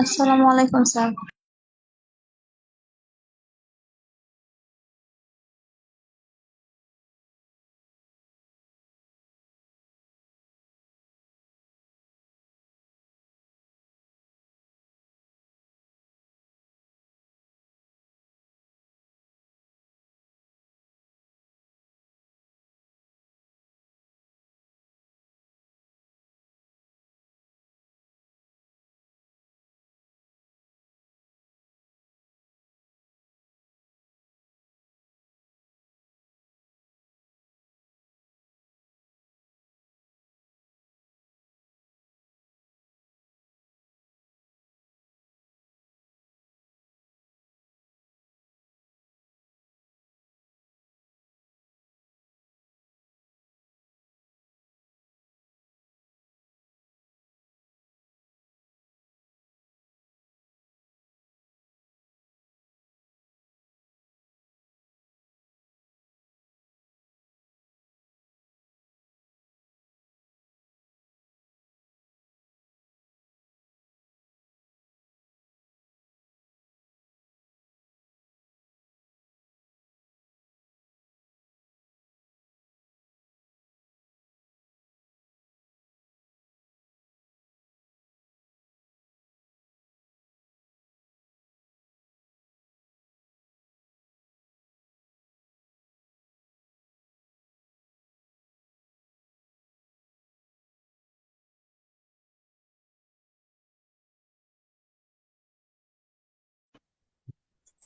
আসসালামু আলাইকুম sir.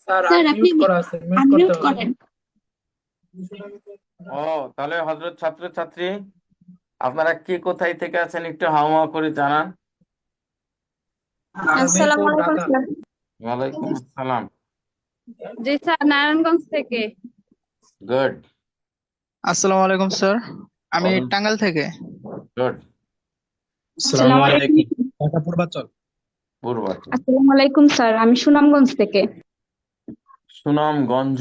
Sir sir আপনি আনমিউট করা আছে, মিউট করতে আনমিউট হবে। করেন। ও, তাহলে হজরত ছাত্রছাত্রী, আপনারা কে কোথায় থেকে আছেন একটু হাওয়া করে জানান। আসসালামু মিরপুর, আলাইকুম ঢাকা। স্যার। ওয়ালাইকুম আসসালাম। জি স্যার, নারায়ণগঞ্জ থেকে। গুড। আসসালামু আলাইকুম স্যার। আমি টাঙ্গাইল থেকে। গুড। আসসালামু আসসালামু আলাইকুম। আলাইকুম। ঢাকা পূর্বাচল। পূর্বাচল। আসসালামু আলাইকুম স্যার, আমি সুনামগঞ্জ থেকে। সুনামগঞ্জ।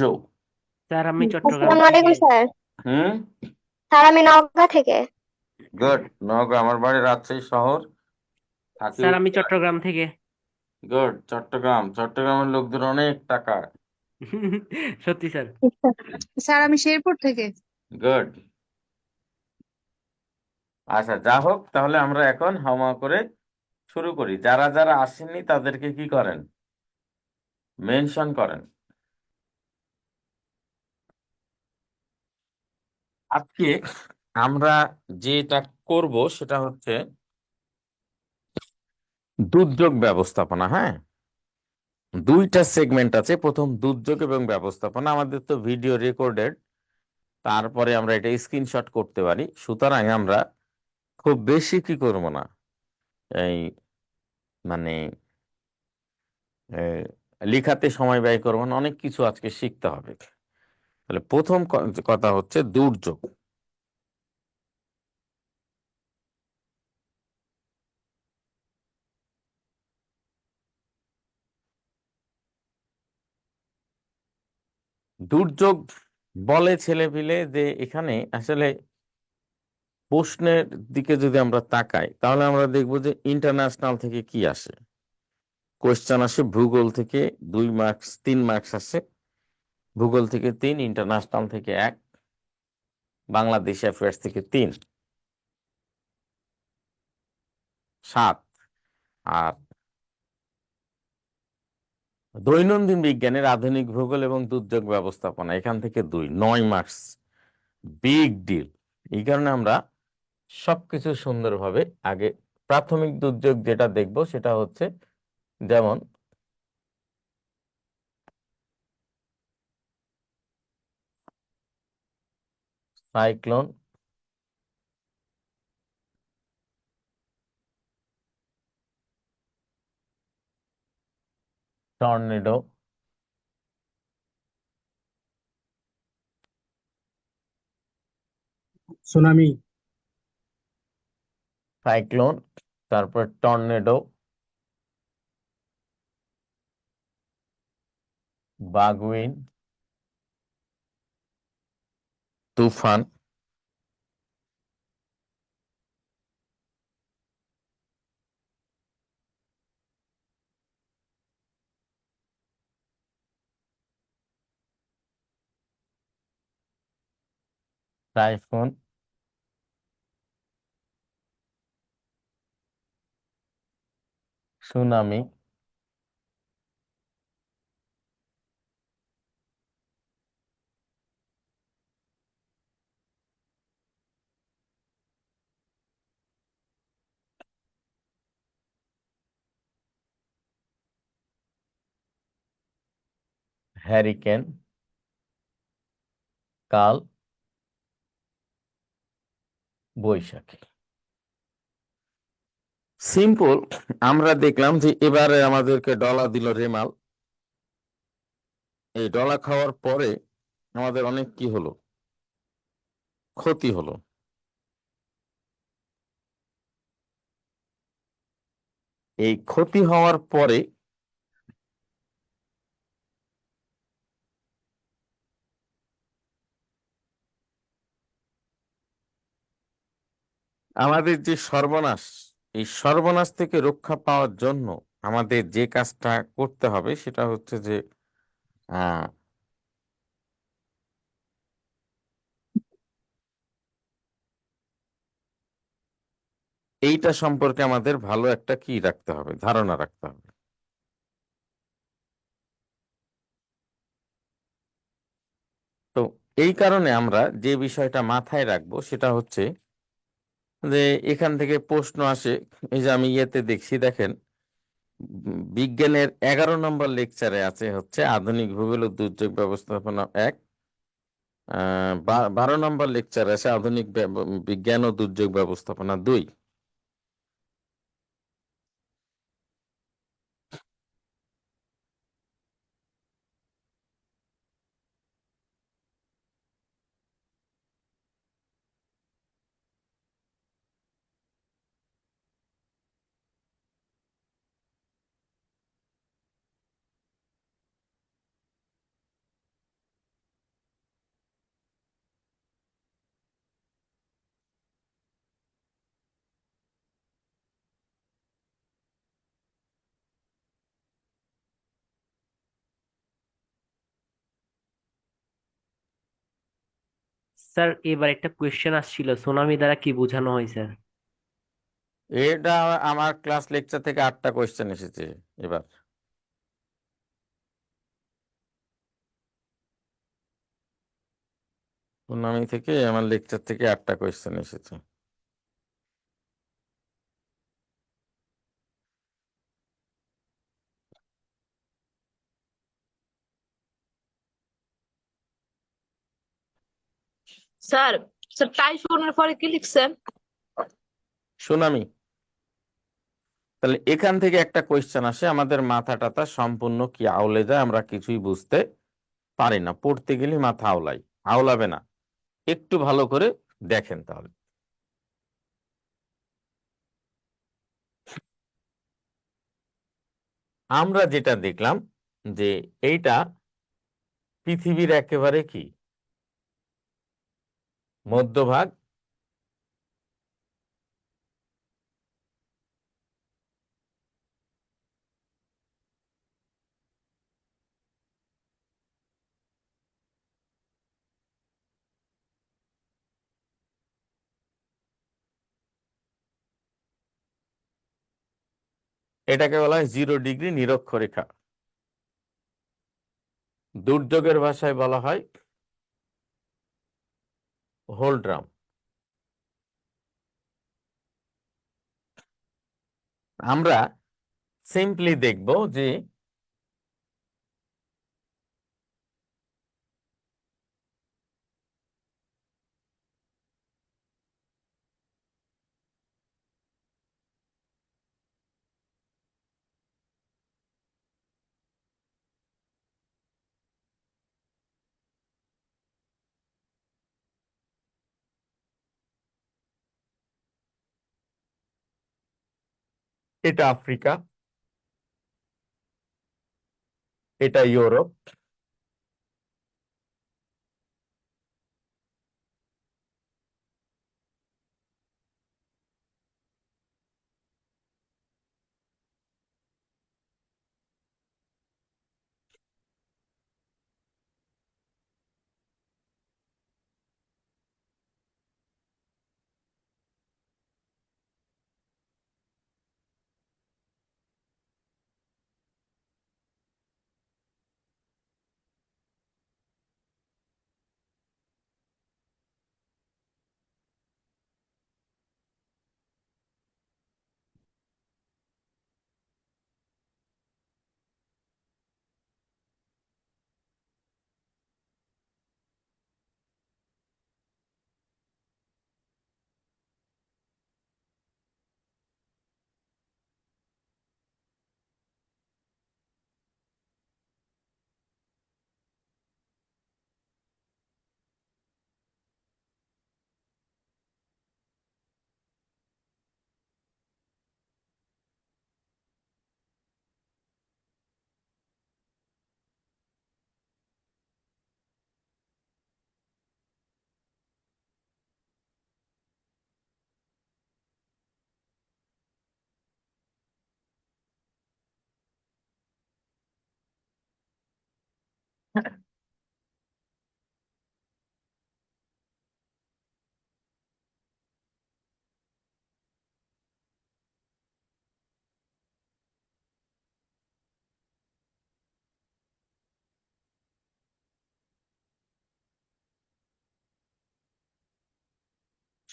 স্যার আমি চট্টগ্রাম আসসালামু থেকে। আলাইকুম স্যার। হুম। স্যার আমি নওগাঁ থেকে। গুড। নওগাঁ, আমার বাড়ি রাজশাহী শহর, থাকি স্যার আমি উত্তরায়। চট্টগ্রাম থেকে। গুড। চট্টগ্রামের লোকদের অনেক টাকা। সত্যি স্যার। স্যার আমি শেরপুর থেকে। গুড। আচ্ছা, যা হোক, তাহলে আমরা এখন হাওয়া করে শুরু করি। যারা যারা আসেননি তাদেরকে কি করেন, মেনশন করেন। আজকে আমরা যেটা করব সেটা হচ্ছে দুর্যোগ ব্যবস্থাপনা। হ্যাঁ, দুইটা সেগমেন্ট আছে। প্রথম দুর্যোগ এবং ব্যবস্থাপনা। আমাদের তো ভিডিও রেকর্ডেড, তারপরে আমরা এটা স্ক্রিনশট করতে পারি। সুতরাং আমরা খুব বেশি কি করব না, এই মানে লিখাতে সময় ব্যয় করবো না, অনেক কিছু আজকে শিখতে হবে। তাহলে প্রথম কথা হচ্ছে দুর্যোগ। দুর্যোগ বলে ছেলেপিলে যে এখানে আসলে প্রশ্নের দিকে যদি আমরা তাকাই তাহলে আমরা দেখব যে ইন্টারন্যাশনাল থেকে কি আসে। কোয়েশ্চেন আসে ভূগোল থেকে 2 মার্কস, 3 মার্কস আসে। ভূগোল থেকে 3, ইন্টারন্যাশনাল থেকে 1, বাংলাদেশ অ্যাফেয়ার্স থেকে 3, 7। আর দৈনন্দিন বিজ্ঞানের আধুনিক ভূগোল এবং দুর্যোগ ব্যবস্থাপনা এখান থেকে 2, 9 মার্কস। Big deal. এই কারণে আমরা সবকিছু সুন্দরভাবে আগে প্রাথমিক দুর্যোগ যেটা দেখব সেটা হচ্ছে যেমন সাইক্লোন, টর্নেডো, সুনামি। সাইক্লোন, তারপর টর্নেডো, বাগউইন, তুফান, টাইফুন, সুনামি, হ্যারিকেন, কাল, বৈশাখী। সিম্পল। আমরা দেখলাম যে এবারে আমাদেরকে ডলা দিল রেমাল। এই ডলা খাওয়ার পরে আমাদের অনেক কি হলো, ক্ষতি হলো। এই ক্ষতি হওয়ার পরে আমাদের যে সর্বনাশ, এই সর্বনাশ থেকে রক্ষা পাওয়ার জন্য আমাদের যে কাজটা করতে হবে সেটা হচ্ছে যে আহ এইটা সম্পর্কে আমাদের ভালো একটা কি রাখতে হবে, ধারণা রাখতে হবে। তো এই কারণে আমরা যে বিষয়টা মাথায় রাখবো সেটা হচ্ছে যে এখান থেকে প্রশ্ন আসে। এই যে আমি ইয়েতে দেখছি, দেখেন, বিজ্ঞানের 11 নম্বর লেকচারে আছে হচ্ছে আধুনিক ভূগোল ও দুর্যোগ ব্যবস্থাপনা 1। 12 নম্বর লেকচারে আছে আধুনিক বিজ্ঞান ও দুর্যোগ ব্যবস্থাপনা 2। স্যার এবার একটা কোয়েশ্চেন আসছিল সুনামি দ্বারা কি বোঝানো হয় স্যার? এটা আমার ক্লাস লেকচার থেকে 8টা কোয়েশ্চেন এসেছে এবার। সুনামি থেকে আমার লেকচার থেকে 8টা কোয়েশ্চেন এসেছে। স্যার, স্যার টাইফুনের পরে কি লিখছেন? সুনামি। তাহলে এখান থেকে একটা কোয়েশ্চেন আসে, আমাদের মাথা টাথা সম্পূর্ণ কি আউলে যায়, আমরা কিছুই বুঝতে পারি না, পড়তে গেলে মাথা আউলাই, আউলাবে না। একটু ভালো করে দেখেন তাহলে। আমরা যেটা দেখলাম যে এইটা পৃথিবীর একেবারে কি মধ্যভাগ, এটাকে বলা হয় 0 ডিগ্রি নিরক্ষরেখা। দুর্যোগের ভাষায় বলা হয় হোল ড্রাম। আমরা সিম্পলি দেখব যে এটা আফ্রিকা, এটা ইউরোপ,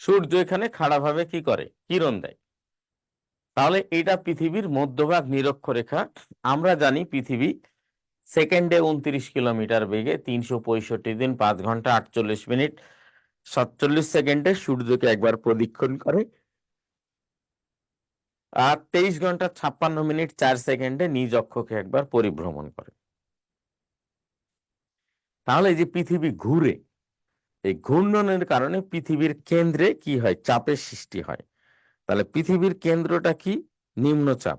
সূর্য এখানে খাড়াভাবে কি করে, কিরণ দেয়। তাহলে এটা পৃথিবীর মধ্যভাগ নিরক্ষরেখা। আমরা জানি পৃথিবী সেকেন্ডে 29 কিলোমিটার বেগে 365 দিন 5 ঘন্টা 48 মিনিট 47 সেকেন্ডে সূর্যকে একবার প্রদক্ষিণ করে, আর 23 ঘন্টা 56 মিনিট 4 সেকেন্ডে নিজ অক্ষকে একবার পরিভ্রমণ করে। তাহলে এই যে পৃথিবী ঘুরে, এই ঘূর্ণনের কারণে পৃথিবীর কেন্দ্রে কি হয়, চাপের সৃষ্টি হয়। তাহলে পৃথিবীর কেন্দ্রটা কি, নিম্নচাপ।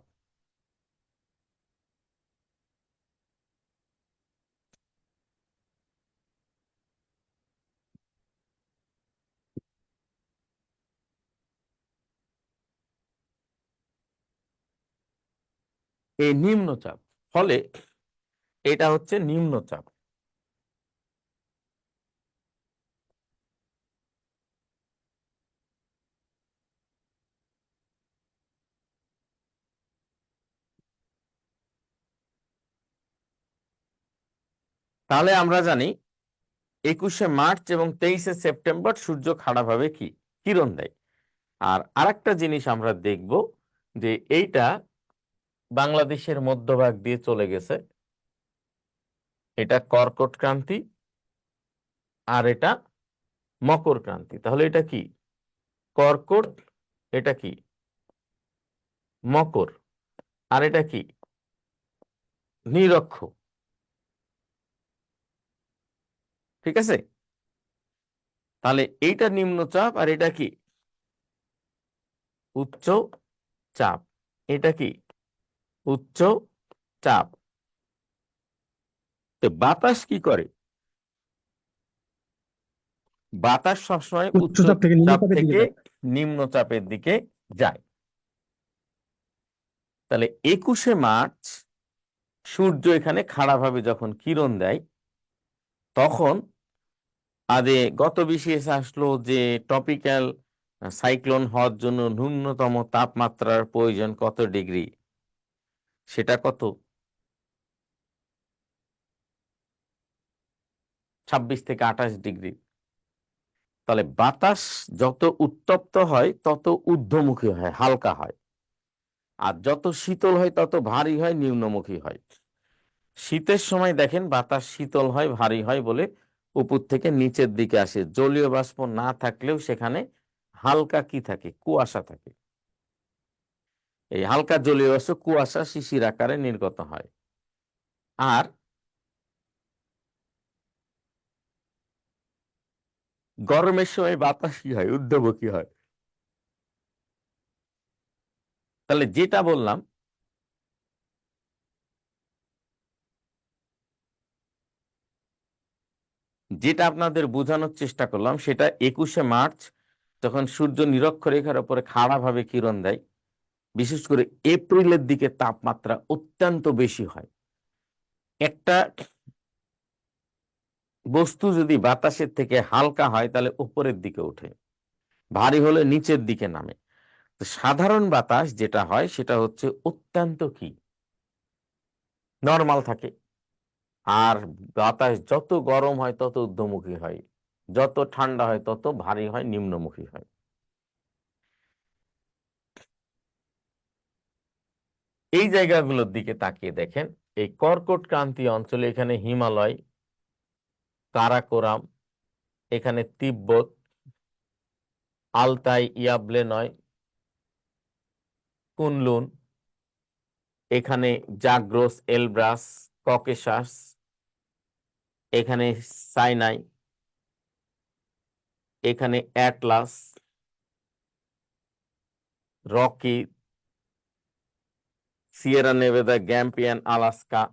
এই নিম্নচাপ, ফলে এটা হচ্ছে নিম্নচাপ। তাহলে আমরা জানি 21শে মার্চ এবং 23শে সেপ্টেম্বর সূর্য খাড়াভাবে কি কিরণ দেয়। আর আরেকটা জিনিস আমরা দেখব যে এইটা বাংলাদেশের মধ্যভাগ দিয়ে চলে গেছে, এটা কর্কট ক্রান্তি আর এটা মকর ক্রান্তি। তাহলে এটা কি কর্কট, এটা কি মকর, আর এটা কি নিরক্ষ। ঠিক আছে, তাহলে এইটা নিম্নচাপ আর এটা কি উচ্চ চাপ, এটা কি উচ্চ চাপ। তো বাতাস কি করে, বাতাস সবসময় উচ্চ উচ্চচাপ থেকে চাপ নিম্নচাপের দিকে থেকে যায়। নিম্নচাপের দিকে যায়। তাহলে 21শে মার্চ সূর্য এখানে খাড়াভাবে যখন কিরণ দেয়, তখন আগে গত বিশেষে আসলো যে ট্রপিক্যাল সাইক্লোন হওয়ার জন্য ন্যূনতম তাপমাত্রার প্রয়োজন কত ডিগ্রি, সেটা কত 26 থেকে 28 ডিগ্রি। তাহলে বাতাস যত উত্তপ্ত হয় তত ঊর্ধ্বমুখী হয়, হালকা হয়, আর যত শীতল হয় তত ভারী হয়, নিম্নমুখী হয়। শীতের সময় দেখেন বাতাস শীতল হয়, ভারী হয় বলে উপর থেকে নিচের দিকে আসে, জলীয় বাষ্প না থাকলেও সেখানে হালকা কি থাকে, কুয়াশা থাকে। এই হালকা জলীয় বাষ্প কুয়াশা শিশির আকারে নির্গত হয়। আর গরমের সময় বাতাস কি হয়, ঊর্ধ্বমুখী হয়। তাহলে যেটা বললাম, যেটা আপনাদের বোঝানোর চেষ্টা করলাম, সেটা 21শে মার্চ যখন সূর্য নিরক্ষরেখার উপরে খাড়াভাবে কিরণ দেয়, বিশেষ করে এপ্রিলের দিকে তাপমাত্রা অত্যন্ত বেশি হয়। একটা বস্তু যদি বাতাসের থেকে হালকা হয় তাহলে উপরের দিকে ওঠে, ভারী হলে নিচের দিকে নামে। তো সাধারণ বাতাস যেটা হয় সেটা হচ্ছে অত্যন্ত কি নরমাল থাকে। আর বাতাস যত গরম হয় তত ঊর্ধ্বমুখী হয়, যত ঠান্ডা হয় তত ভারী হয়, নিম্নমুখী হয়। এই জায়গাগুলোর দিকে তাকিয়ে দেখেন, এই কর্কট ক্রান্তি অঞ্চলে এখানে হিমালয়, কারাকোরাম, এখানে তিব্বত, আলতাই, ইয়াবলে নয়, কুনলুন, এখানে জাগ্রোস, এলব্রাস, ককেশাস, এখানে সাইনাই, এখানে Atlas, Rocky, Sierra Nevada, Grampian, Alaska,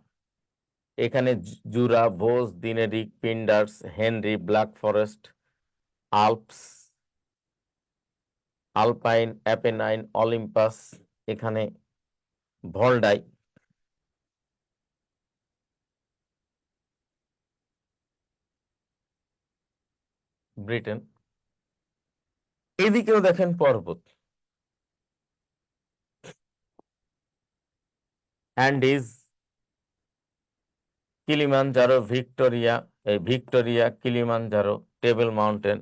এখানে Jura, Vosges, Dinaric, Pindus, Henry, Black Forest, Alps, Alpine, Apennine, Olympus, এখানে ভলডাই। ব্রিটেন। এদিকেও দেখেন পর্বত, Andes, Kilimanjaro, Victoria, Kilimanjaro, Table Mountain,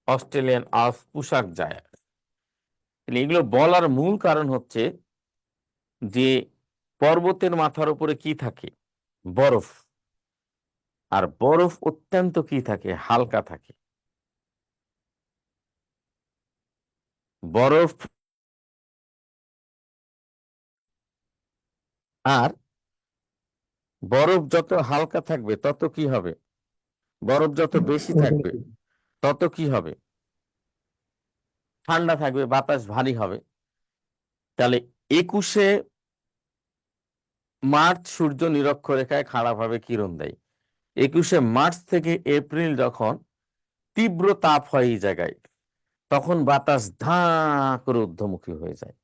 Australian Alps, পুশাক giant. এগুলো বলার মূল কারণ হচ্ছে যে পর্বতের মাথার উপরে কি থাকে? বরফ। আর বরফ অত্যন্ত কি থাকে? হালকা থাকে। বরফ আর বরফ যত হালকা থাকবে তত কি হবে? বরফ যত বেশি থাকবে তত কি হবে? ঠান্ডা থাকবে, বাতাস ভারী হবে। তাহলে 21শে মার্চ সূর্য নিরক্ষরেখায় খাড়াভাবে কিরণ দেয়। 21শে মার্চ থেকে এপ্রিল যখন তীব্র তাপ হয় এই জায়গায়, তখন বাতাস ধাঁ করে ঊর্ধ্বমুখী হয়ে যায়।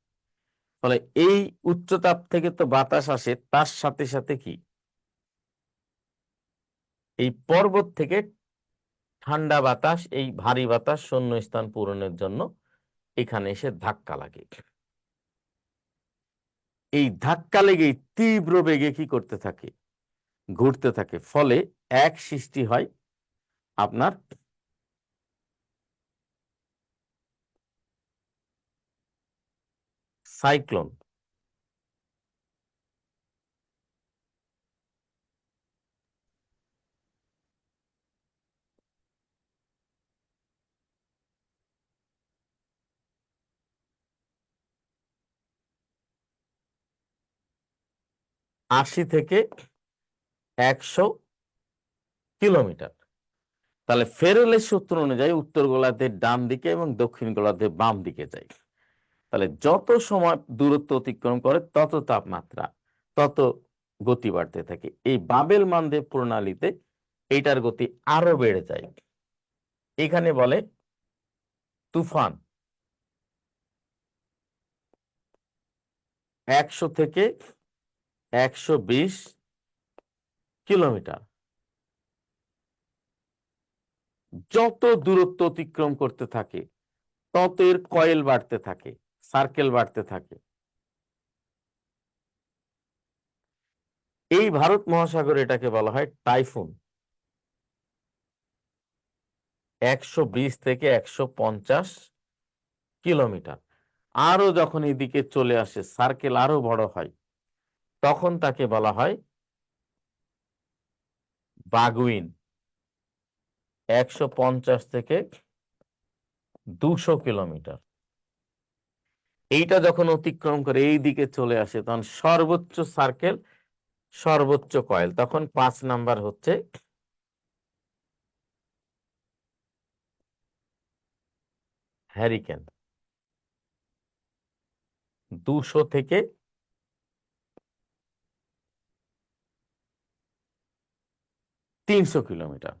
ফলে এই উচ্চতাপ থেকে তো বাতাস আসে, তার সাথে সাথে কি এই পর্বত থেকে ঠান্ডা বাতাস, এই ভারী বাতাস শূন্যস্থান পূরণের জন্য এখানে এসে ধাক্কা লাগে। এই ধাক্কা লেগে তীব্র বেগে কি করতে থাকে? ঘুরতে থাকে। ফলে এক সৃষ্টি হয় আপনার সাইক্লোন। আশি থেকে 100 কিলোমিটার। তাহলে ফেরেলের সূত্র অনুযায়ী উত্তর গোলার্ধের ডান দিকে এবং দক্ষিণ গোলার্ধের বাম দিকে যায়। তাহলে যত সময় দূরত্ব অতিক্রম করে তত তাপমাত্রা, তত গতি বাড়তে থাকে। এই বাবেল মানদেব প্রণালীতে এইটার গতি আরো বেড়ে যায়। এখানে বলে তুফান। 100 থেকে 120 কিলোমিটার। যত দূরত্ব অতিক্রম করতে থাকে তত এর কয়েল বাড়তে থাকে, সার্কেল বাড়তে থাকে। এই ভারত মহাসাগরে এটাকে বলা হয় টাইফুন। 120 থেকে 150 কিলোমিটার। আরো যখন এদিকে চলে আসে, সার্কেল আরো বড় হয়, তখন তাকে বলা হয় বাগুইন। 150 থেকে 200 কিলোমিটার। এইটা যখন অতিক্রম করে এই দিকে চলে আসে, তখন সর্বোচ্চ সার্কেল, সর্বোচ্চ কয়েল, তখন 5 নাম্বার হচ্ছে হ্যারিকেন। 200 থেকে 300 কিলোমিটার।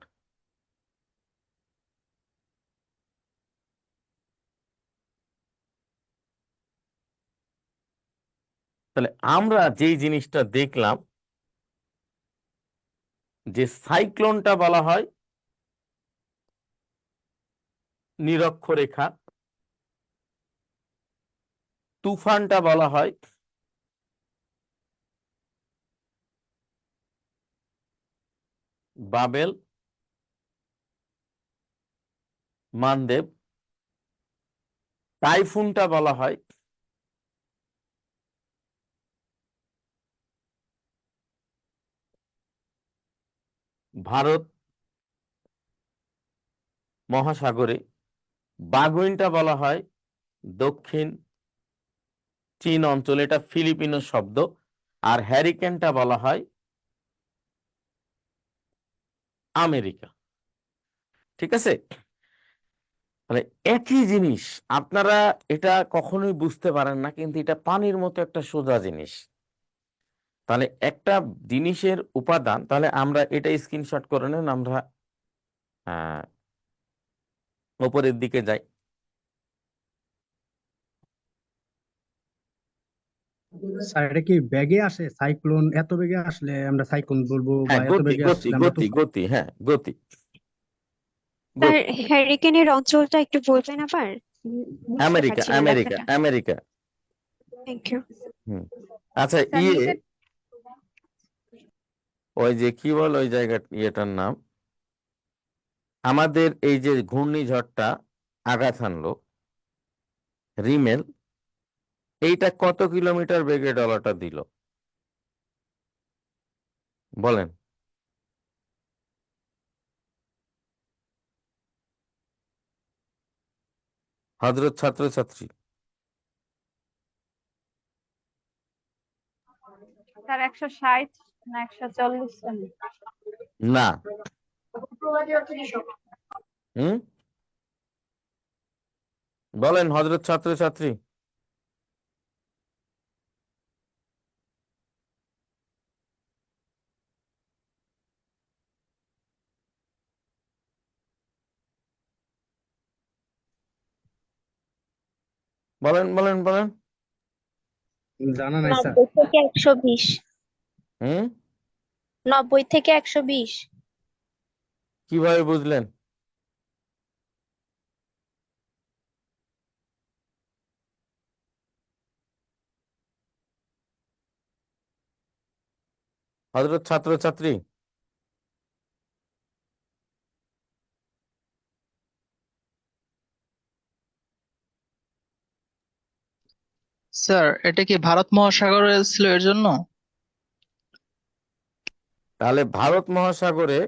তাহলে আমরা যেই জিনিসটা দেখলাম যে সাইক্লোনটা বলা হয় নিরক্ষরেখা, তুফানটা বলা হয় বাবেল মানদেব, টাইফুনটা বলা হয় ভারত মহাসাগরে, বাগুইনটা বলা হয় দক্ষিণ চীন অঞ্চলে, এটা ফিলিপিনো শব্দ, আর হ্যারিকেনটা বলা হয় আমেরিকা। ঠিক আছে? তাহলে একই জিনিস, আপনারা এটা কখনোই বুঝতে পারেন না, কিন্তু এটা পানির মতো একটা সোজা জিনিস। তাহলে একটা জিনিসের উপাদান, তাহলে আমরা এটা স্ক্রিনশট করে নেন, আমরা উপরের দিকে যাই। স্যার এটা কি বেগে আসে? সাইক্লোন এত বেগে আসলে আমরা সাইক্লোন বলবো, বা হ্যাঁ, এত গতি বেগে গতি আসলে আমরা গতি তুফান? গতি হ্যাঁ, গতি গুড। হ্যারিকেনের অঞ্চলটা একটু বলবেন আবার? বুঝতে আমেরিকা, পারছি না আমেরিকা, লেখাটা। আমেরিকা। Thank you. হুম। আচ্ছা, স্যার নিচে ওই যে কি বল ওই জায়গা ইয়েটার নাম, আমাদের এই যে ঘূর্ণিঝড়টা আঘাত হানলো, রিমেল, এইটা কত কিলোমিটার বেগে ডলাটা দিল বলেন? হযরত ছাত্রছাত্রী। স্যার 160 না 140 না। হুম, বলেন হযরত ছাত্রছাত্রী। বলেন বলেন বলেন। জানা নাই স্যার। 90 থেকে 120। হুম, 90 থেকে 120। কিভাবে বুঝলেন? হযরত ছাত্রছাত্রী। স্যার এটা কি ভারত মহাসাগরে ছিল এর জন্য? তাহলে ভারত মহাসাগরে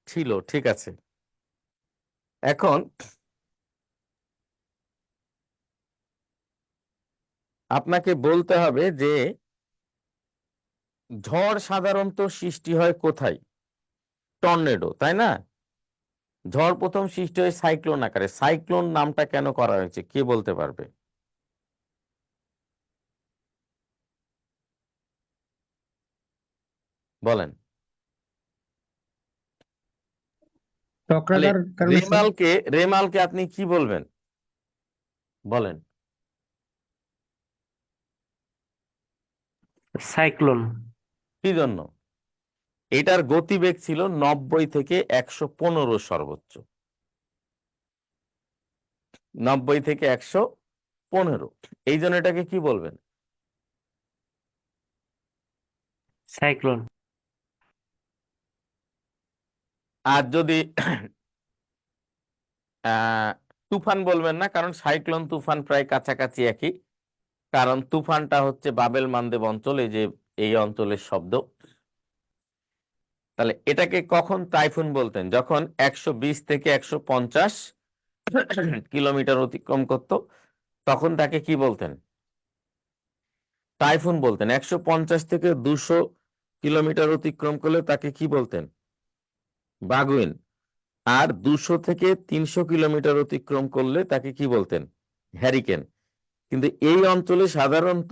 ছিল, ঠিক আছে। এখন আপনাকে বলতে হবে যে ঝড় সাধারণত সৃষ্টি হয় কোথায়? টর্নেডো, তাই না? ঝড় প্রথম সৃষ্টি হয় সাইক্লোন আকারে। সাইক্লোন নামটা কেন করা হয়েছে কে বলতে পারবে? বলেন। তাহলে চক্রাকার কারণে স্যার। রেমালকে, রেমালকে আপনি কি বলবেন বলেন? সাইক্লোন। কি জন্য? এটার গতিবেগ ছিল 90 থেকে 115 সর্বোচ্চ। 90 থেকে 115, এই জন্য এটাকে কি বলবেন? সাইক্লোন। আর যদি তুফান বলবেন না, কারণ সাইক্লোন তুফান প্রায় কাছাকাছি একই। কারণ তুফানটা হচ্ছে বাবেল মানদেব অঞ্চল, এই যে এই অঞ্চলের শব্দ। তাহলে এটাকে কখন টাইফুন বলতেন? যখন 120 থেকে 150 কিলোমিটার অতিক্রম করত, তখন তাকে কি বলতেন? টাইফুন বলতেন। 150 থেকে 200 কিলোমিটার অতিক্রম করলে তাকে কি বলতেন? বাগুইন। আর 200 থেকে 300 কিলোমিটার অতিক্রম করলে তাকে কি বলতেন? হ্যারিকেন। কিন্তু এই অঞ্চলে সাধারণত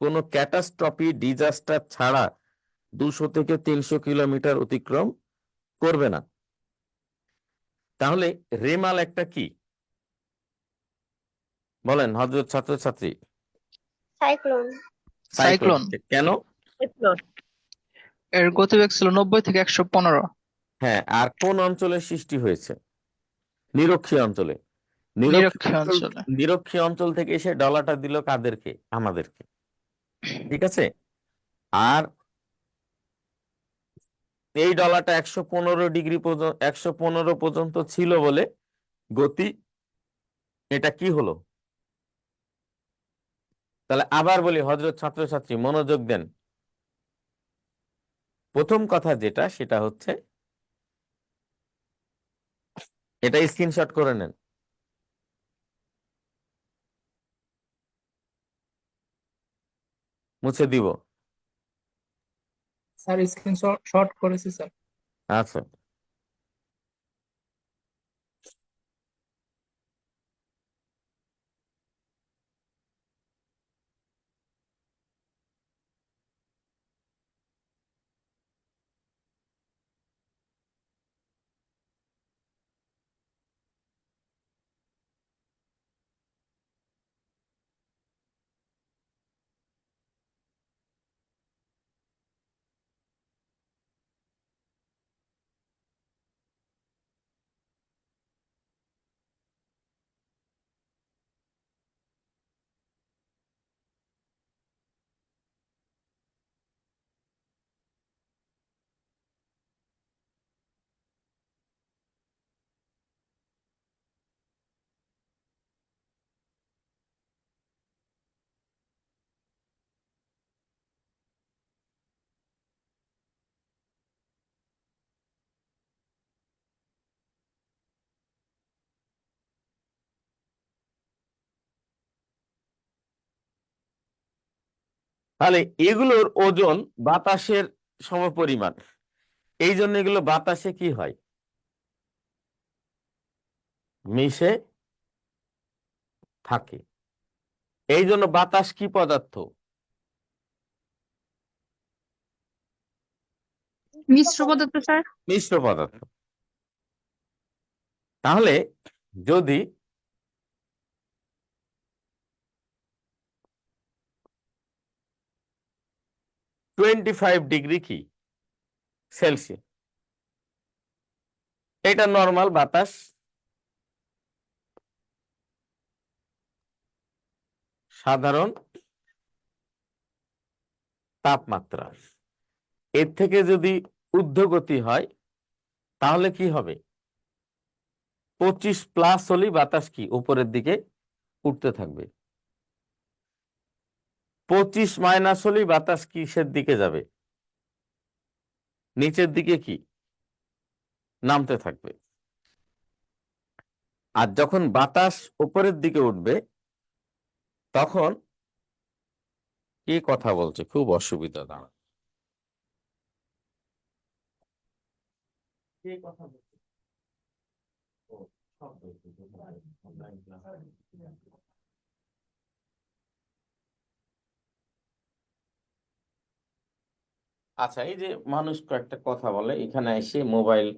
কোনো ক্যাটাস্ট্রফি ডিজাস্টার ছাড়া 200 থেকে 300 কিলোমিটার অতিক্রম করবে না। তাহলে রেমাল একটা কি বলেন হযরত ছাত্রছাত্রী? সাইক্লোন। সাইক্লোন। সাইক্লোন। কেন? এর গতিবেগ ছিল 90 থেকে 115। হ্যাঁ, আর কোন অঞ্চলে সৃষ্টি হয়েছে? নিরক্ষীয় অঞ্চলে। নিরক্ষীয় নিরক্ষীয় অঞ্চল, অঞ্চলে। নিরক্ষীয় অঞ্চল থেকে এসে ডলাটা দিল কাদেরকে? আমাদেরকে, ঠিক আছে। আর এই ডলাটা 115 ডিগ্রি পর্যন্ত, 115 পর্যন্ত ছিল বলে গতি, এটা কি হলো? তাহলে আবার বলি হযরত ছাত্রছাত্রী মনোযোগ দেন। প্রথম কথা যেটা, সেটা হচ্ছে, এটা স্ক্রিনশট করে নেন, মুছে দিব। স্যার স্ক্রিনশট শট করেছি স্যার। আচ্ছা। তাহলে এগুলোর ওজন বাতাসের সমপরিমাণ, এই জন্য এগুলো বাতাসে কি হয়, মিশে থাকে। এই জন্য বাতাস কি পদার্থ? মিশ্র পদার্থ স্যার। মিশ্র পদার্থ। তাহলে যদি 25 ডিগ্রি কি সেলসিয়াস, এটা নর্মাল বাতাস, সাধারণ তাপমাত্রা। এর থেকে যদি ঊর্ধ্বগতি হয় তাহলে কি হবে, 25+ হলেই বাতাস কি উপরের দিকে উঠতে থাকবে, 25- হলেই বাতাস কিসের দিকে যাবে, নিচের দিকে কি নামতে থাকবে। আর যখন বাতাস উপরের দিকে উঠবে তখন কি কথা বলছে, খুব অসুবিধা দাঁড়া, কে কথা বলছে? ও, শব্দ হচ্ছে, online class। আচ্ছা, এই যে মানুষ কয়েকটা কথা বলে, এখানে এসে মোবাইল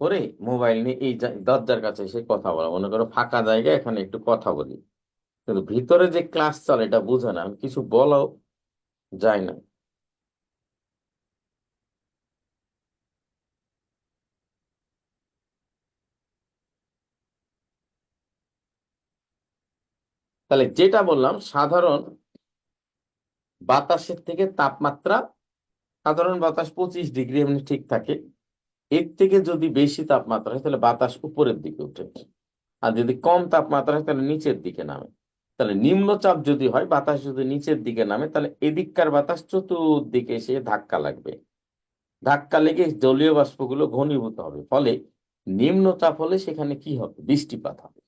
করে, মোবাইল নিয়ে এই দরজার কাছে এসে কথা বলে, মনে করো ফাঁকা জায়গায় এখানে একটু কথা বলি, কিন্তু ভিতরে যে ক্লাস চলে এটা বুঝে না, কিছু বলাও যায় না। তাহলে যেটা বললাম, সাধারণ বাতাসের থেকে তাপমাত্রা, সাধারণ বাতাস 25 ডিগ্রি এমনি ঠিক থাকে, এর থেকে যদি বেশি তাপমাত্রা হয় তাহলে বাতাস উপরের দিকে উঠে, আর যদি কম তাপমাত্রা হয় তাহলে নিচের দিকে নামে। তাহলে নিম্নচাপ যদি হয়, বাতাস যদি নিচের দিকে নামে, তাহলে এদিককার বাতাস চতুর্দিকে এসে ধাক্কা লাগবে, ধাক্কা লেগে জলীয় বাষ্পগুলো ঘনীভূত হবে, ফলে নিম্নচাপ হলে সেখানে কি হবে, বৃষ্টিপাত হবে।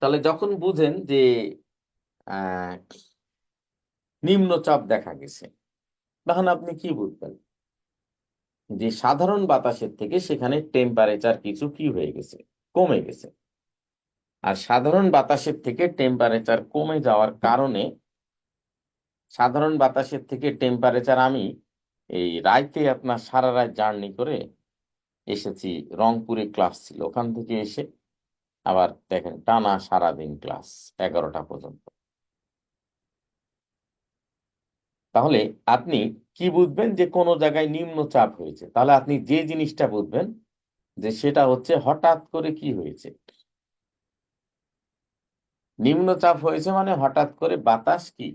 তাহলে যখন বুঝেন যে আহ নিম্নচাপ দেখা গেছে, তখন আপনি কি বুঝবেন, যে সাধারণ বাতাসের থেকে সেখানে টেম্পারেচার কিছু কি হয়ে গেছে, কমে গেছে। আর সাধারণ বাতাসের থেকে টেম্পারেচার কমে যাওয়ার কারণে, সাধারণ বাতাসের থেকে টেম্পারেচার, আমি এই রাইতে আপনার সারা রাত জার্নি করে এসেছি, রংপুরে ক্লাস ছিল, ওখান থেকে এসে আবার দেখেন টানা সারাদিন ক্লাস 11টা পর্যন্ত। তাহলে আপনি কি বুঝবেন, যে কোনো জায়গায় নিম্নচাপ হয়েছে, তাহলে আপনি যে জিনিসটা বুঝবেন যে সেটা হচ্ছে হঠাৎ করে কি হয়েছে, নিম্নচাপ হয়েছে মানে হঠাৎ করে বাতাস কি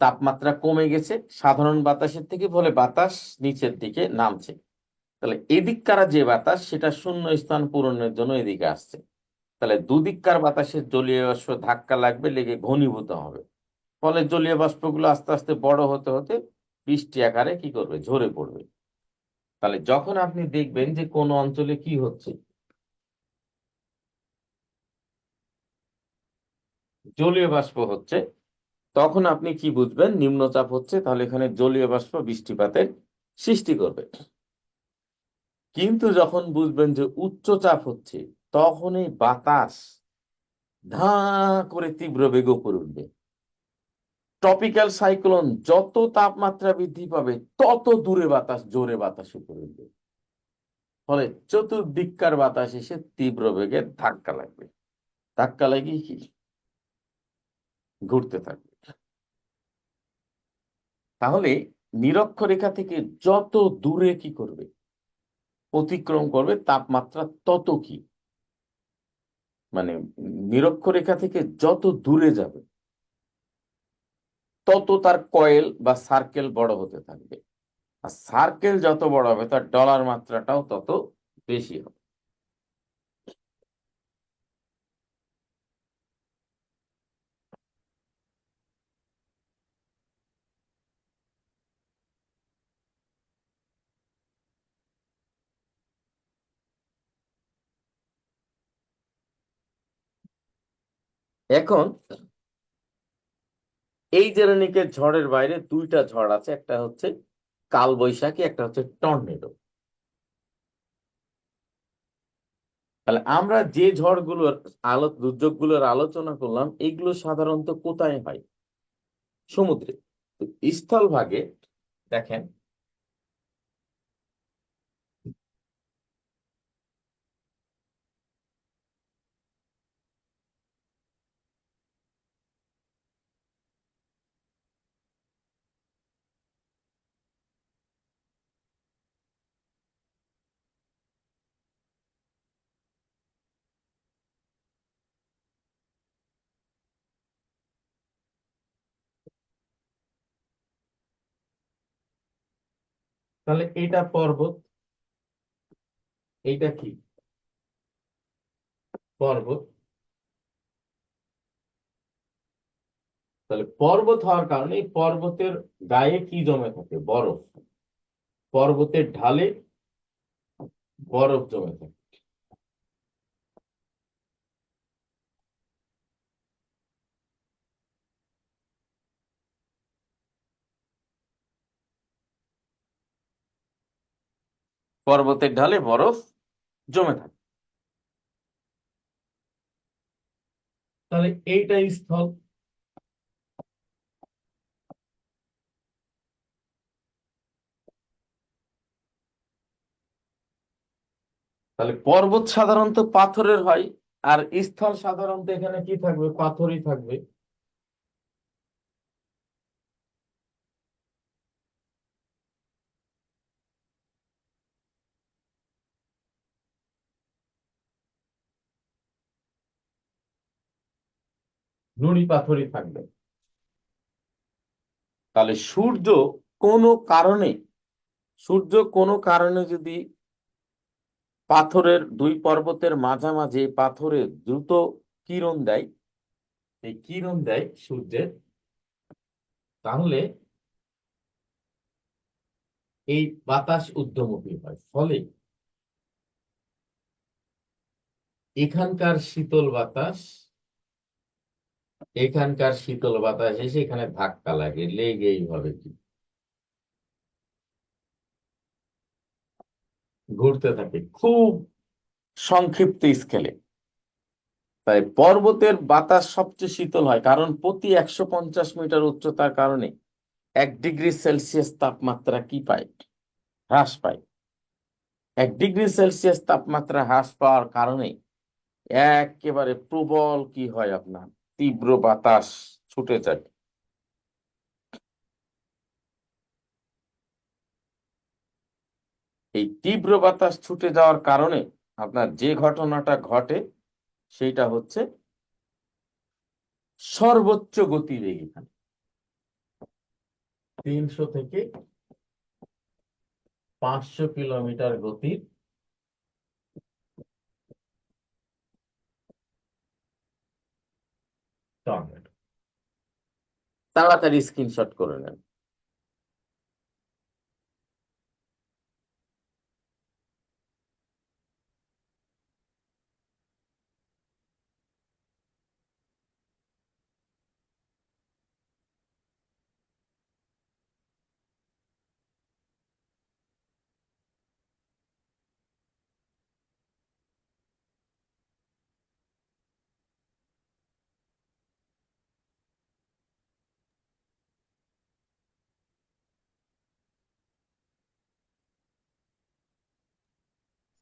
তাপমাত্রা কমে গেছে সাধারণ বাতাসের থেকে, ফলে বাতাস নিচের দিকে নামছে। তাহলে এদিককার যে বাতাস সেটা শূন্য স্থান পূরণের জন্য এদিকে আসছে, তাহলে দুদিককার বাতাসের জলীয় বাষ্প ধাক্কা লাগবে, লেগে ঘনীভূত হবে, ফলে জলীয় বাষ্পগুলো আস্তে আস্তে বড় হতে হতে বৃষ্টি আকারে কি করবে, ঝরে পড়বে। তাহলে যখন আপনি দেখবেন যে কোন অঞ্চলে কি হচ্ছে, জলীয় বাষ্প হচ্ছে, তখন আপনি কি বুঝবেন, নিম্নচাপ হচ্ছে, তাহলে এখানে জলীয় বাষ্প বৃষ্টিপাতের সৃষ্টি করবে। কিন্তু যখন বুঝবেন যে উচ্চচাপ হচ্ছে, তখন এই বাতাস ধাঁ করে তীব্র বেগে উপরে উঠবে। ট্রপিক্যাল সাইক্লোন যত তাপমাত্রা বৃদ্ধি পাবে তত দূরে বাতাস, জোরে বাতাস উপরে উঠবে, ফলে চতুর্দিককার বাতাস এসে তীব্র বেগে ধাক্কা লাগবে, ধাক্কা লাগিয়ে কি ঘুরতে থাকবে। তাহলে নিরক্ষরেখা থেকে যত দূরে কি করবে, অতিক্রম করবে, তাপমাত্রা তত কি, মানে নিরক্ষরেখা থেকে যত দূরে যাবে তত তার কয়েল বা সার্কেল বড় হতে থাকবে, আর সার্কেল যত বড় হবে তার ডলার মাত্রাটাও তত বেশি হবে। এখন এই জেরেনিকের ঝড়ের বাইরে দুইটা ঝড় আছে, একটা হচ্ছে কালবৈশাখী, একটা হচ্ছে টর্নেডো। তাহলে আমরা যে ঝড়গুলোর দুর্যোগগুলোর আলোচনা করলাম, এগুলো সাধারণত কোথায় হয়? সমুদ্রে। তো স্থলভাগে দেখেন তাহলে এটা পর্বত, এইটা কি পর্বত। তাহলে পর্বত হওয়ার কারণে এই পর্বতের গায়ে কি জমে থাকে? বরফ। পর্বতের ঢালে বরফ জমে থাকে। পর্বতের ঢালে বরফ জমে থাকে। তাহলে এইটাই স্থল। তাহলে পর্বত সাধারণত পাথরের হয়, আর স্থল সাধারণত এখানে কি থাকবে? পাথরই থাকবে। নুড়ি পাথরই থাকবে। তাহলে সূর্য কোনো কারণে যদি পাথরের দুই পর্বতের মাঝামাঝি পাথরে দ্রুত কিরণ দেয়, এই কিরণ দেয় সূর্যের, তাহলে এই বাতাস ঊর্ধ্বমুখী হয়। ফলে এখানকার শীতল বাতাস এসে এখানে ধাক্কা লাগে, লেগে এইভাবে কি ঘুরতে থাকে খুব সংক্ষিপ্ত স্কেলে। তাই পর্বতের বাতাস সবচেয়ে শীতল হয়, কারণ প্রতি 150 মিটার উচ্চতার কারণে 1 ডিগ্রি সেলসিয়াস তাপমাত্রা কি পায়? হ্রাস পায়। 1 ডিগ্রি সেলসিয়াস তাপমাত্রা হ্রাস পাওয়ার কারণে একেবারে প্রবল কি হয়? আপনার তীব্র বাতাস ছুটে যায়। এই তীব্র বাতাস ছুটে যাওয়ার কারণে আপনার যে ঘটনাটা ঘটে সেইটা হচ্ছে সর্বোচ্চ গতিবেগ। এখানে 300 থেকে 500 কিলোমিটার গতির টর্নেডো। তাড়াতাড়ি স্ক্রিনশট করে নেন।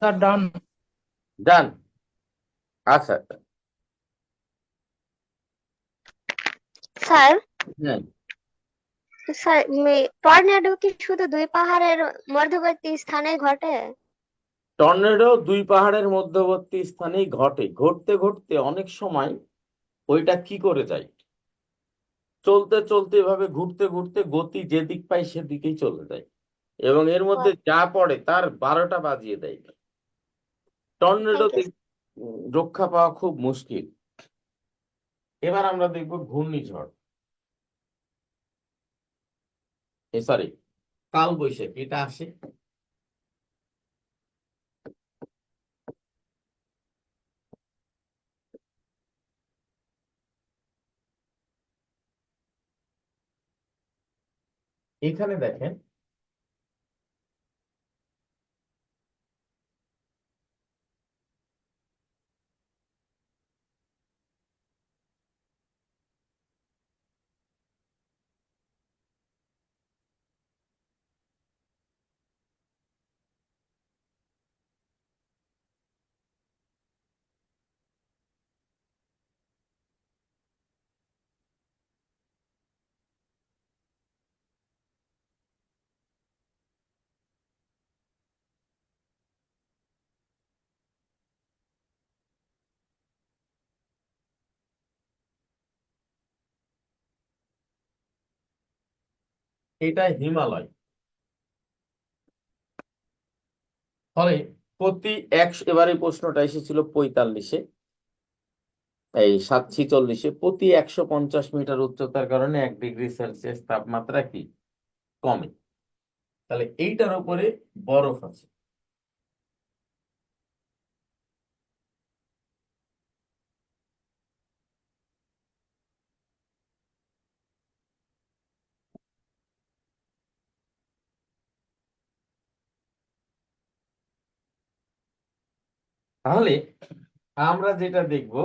স্যার ডান। ডান। আচ্ছা। স্যার হ্যাঁ, স্যার টর্নেডো কি শুধু দুই পাহাড়ের মধ্যবর্তী স্থানে ঘটে? টর্নেডো দুই পাহাড়ের মধ্যবর্তী স্থানেই ঘটে। ঘটতে ঘটতে অনেক সময় ওইটা কি করে যায়, চলতে চলতে এভাবে ঘুরতে ঘুরতে গতি যেদিক পায় সেদিকেই চলে যায়, এবং এর মধ্যে যা পড়ে তার 12টা বাজিয়ে দেয়। Tornado Thank you. রক্ষা পাওয়া খুব মুশকিল। এবার আমরা দেখব ঘূর্ণিঝড়, সরি কালবৈশাখী। এটা আসে এখানে দেখেন এটা হিমালয়। ফলে প্রতি 100, এবারে প্রশ্নটা এসেছিল 45-এ, এই 746-এ, প্রতি 150 মিটার উচ্চতার কারণে 1 ডিগ্রি সেলসিয়াস তাপমাত্রা কি কমে। তাহলে এইটার উপরে বরফ আছে। তাহলে আমরা যেটা দেখব,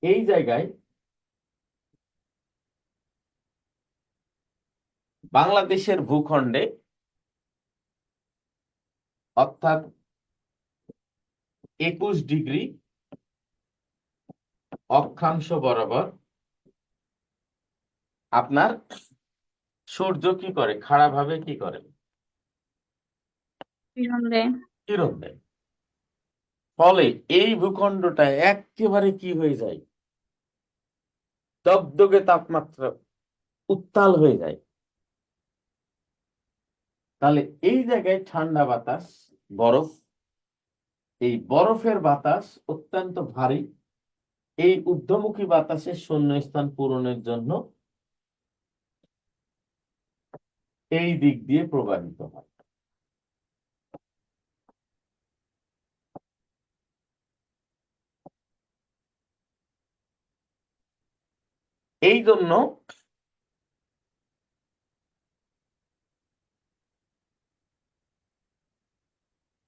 এই জায়গায় বাংলাদেশের ভূখণ্ডে অর্থাৎ 21 ডিগ্রি অক্ষাংশ বরাবর আপনার সূর্য কি করে, খাড়া ভাবে কি করে, কিরণ দেয়। কিরণ দেয়। ফলে এই ভূখণ্ডটা একেবারে কি হয়ে যায়, দগদগে তাপমাত্রা, উত্তাল হয়ে যায়। তাহলে এই জায়গায় ঠান্ডা বাতাস, বরফ, এই বরফের বাতাস অত্যন্ত ভারী। এই ঊর্ধ্বমুখী বাতাসের শূন্যস্থান পূরণের জন্য এই দিক দিয়ে প্রবাহিত হয়। এই জন্য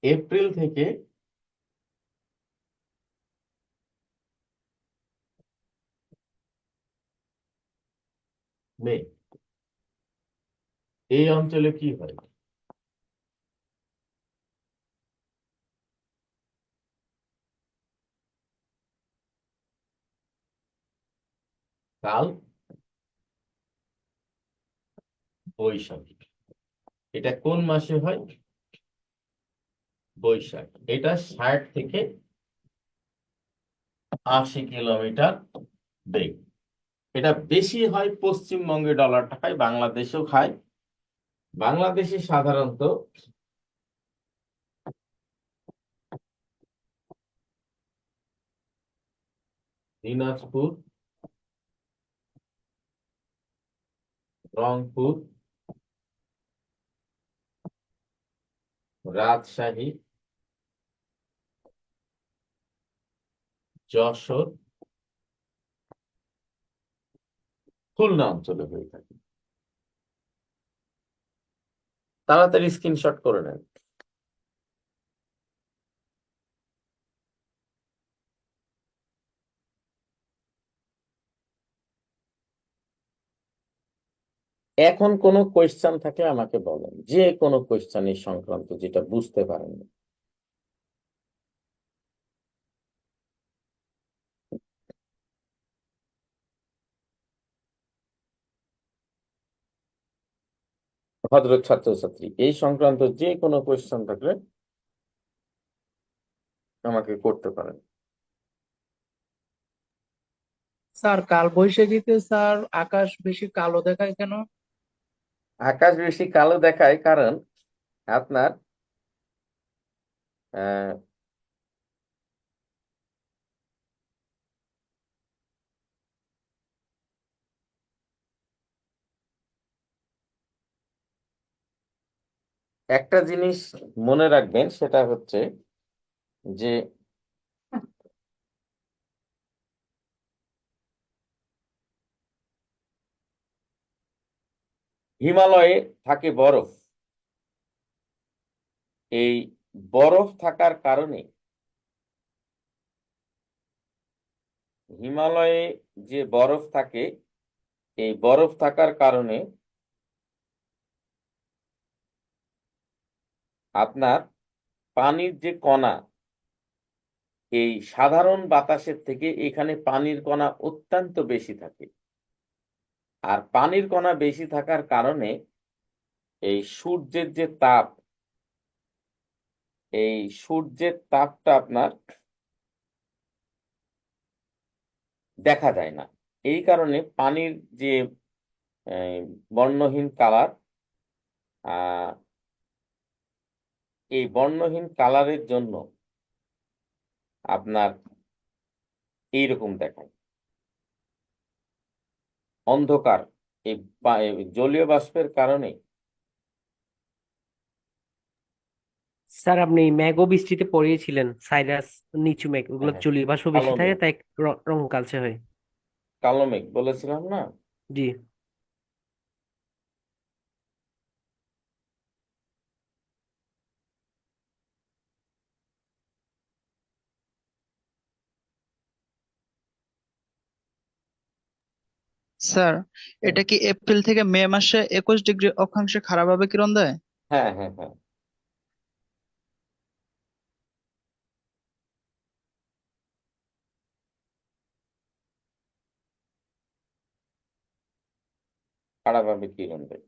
এপ্রিল থেকে মে এই অঞ্চলে কি হয়, কাল বৈশাখী। এটা কোন মাসে হয়, বৈশাখ। এটা 60 থেকে 80 কিলোমিটার বেগ। এটা বেশি হয় পশ্চিমবঙ্গে, ডলারটা খায়, বাংলাদেশেও খায়। বাংলাদেশে সাধারণত দিনাজপুর, রংপুর, রাজশাহী, যশোর, খুলনা অঞ্চলে হয়ে থাকে। তাড়াতাড়ি স্ক্রিনশট করে নেন। এখন কোনো কোয়েশ্চেন থাকলে আমাকে বলেন, যে কোনো কোয়েশ্চেন এই সংক্রান্ত যেটা বুঝতে পারেন। ভদ্র ছাত্রছাত্রী, এই সংক্রান্ত যে কোনো কোয়েশ্চেন থাকলে আমাকে করতে পারেন। স্যার কাল বৈশাখীতে স্যার আকাশ বেশি কালো দেখায় কেন? আকাশ বেশি কালো দেখায় কারণ আপনার আহ একটা জিনিস মনে রাখবেন, সেটা হচ্ছে যে হিমালয়ে থাকে বরফ। এই বরফ থাকার কারণে হিমালয়ে যে বরফ থাকে, এই বরফ থাকার কারণে আপনার পানির যে কণা, এই সাধারণ বাতাসের থেকে এখানে পানির কণা অত্যন্ত বেশি থাকে। আর পানির কণা বেশি থাকার কারণে এই সূর্যের যে তাপ, এই সূর্যের তাপটা আপনার দেখা যায় না। এই কারণে পানির যে বর্ণহীন কালার, এই বর্ণহীন কালারের জন্য আপনার এইরকম দেখায়, অন্ধকার। এই জলীয় বাষ্পের কারণে। স্যার আপনি মেঘ ও বৃষ্টিতে পড়িয়েছিলেন, সাইরাস নিচু মেঘ, ওগুলো হ্যাঁ, জলীয় বাষ্প কালো বেশি থাকে মেঘ, তাই রং কালচে হয়। কালো মেঘ বলেছিলাম না? জি স্যার, এটা কি এপ্রিল থেকে মে মাসে 21 ডিগ্রি অক্ষাংশে খারাপভাবে কিরণ দেয়? হ্যাঁ, হ্যাঁ, হ্যাঁ। খারাপভাবে কিরণ দেয়।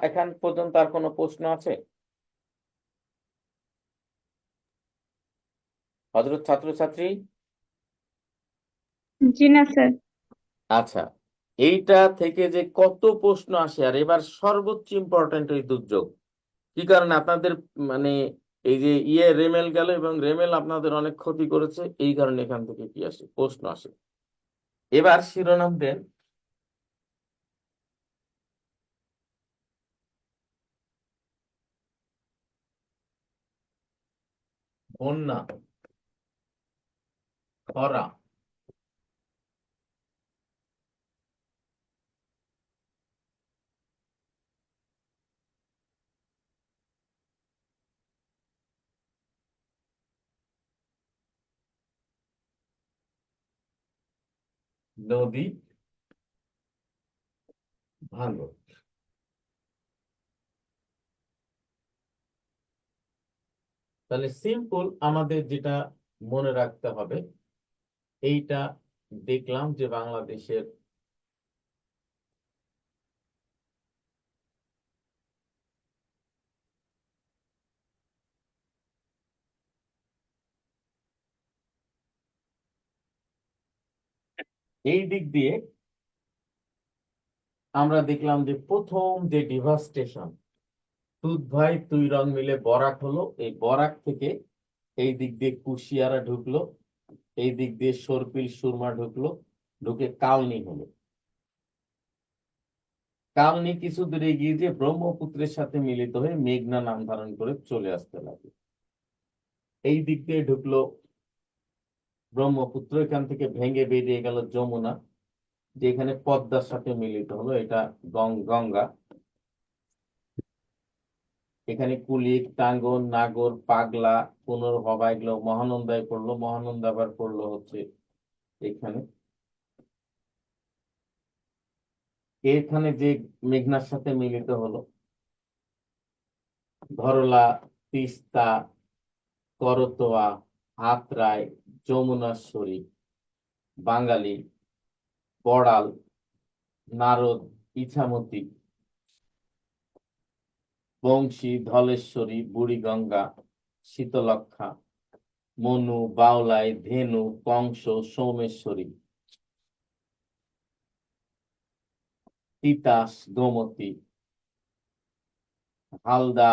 এখান পর্যন্ত আর কোনো প্রশ্ন আছে? হযরত ছাত্রছাত্রী? জি না স্যার। আচ্ছা, এইটা থেকে যে কত প্রশ্ন আসে, আর এবার সর্বোচ্চ ইম্পর্টেন্ট এই দুর্যোগ। কি কারণে আপনাদের মানে এই যে রেমেল গেল, এবং রেমেল আপনাদের অনেক ক্ষতি করেছে, এই কারণে এখান থেকে কি আসে, প্রশ্ন আসে। এবার শিরোনাম দেন বন্যা, খরা, নদী ভাঙন। তাহলে সিম্পল আমাদের যেটা মনে রাখতে হবে, এইটা দেখলাম যে বাংলাদেশের এই দিক দিয়ে আমরা দেখলাম যে প্রথম যে ডিভাস্টেশন, তুত ভাই তুই রং মিলে বরাক হলো। এই বরাক থেকে এই দিক দিয়ে কুশিয়ারা ঢুকলো, এই দিক দিয়ে সরপিল সুরমা ঢুকলো, ঢুকে কালনি হলো। কালনি কিছু দূরে গিয়ে যে ব্রহ্মপুত্রের সাথে মিলিত হয়ে মেঘনা নাম ধারণ করে চলে আসতে লাগে। এই দিক দিয়ে ঢুকলো ব্রহ্মপুত্র, এখান থেকে ভেঙে বেরিয়ে গেল যমুনা, যেখানে পদ্মার সাথে মিলিত হলো, এটা গঙ্গা। এখানে কুলিক, টাঙ্গন, নাগর, পাগলা, পুনর্ভবা, এগুলো মহানন্দায় পড়লো। মহানন্দা আবার পড়লো হচ্ছে এখানে। এখানে যে মেঘনার সাথে মিলিত হলো ধরলা, তিস্তা, করতোয়া, আত্রাই, যমুনাশ্বরী, বাঙালি, বড়াল, নারদ, ইছামতি, বংশী, ধলেশ্বরী, বুড়িগঙ্গা, শীতলক্ষা, মনু, বাউলাই, ধেনু, কংস, সোমেশ্বরী, তিতাস, গোমতী, হালদা,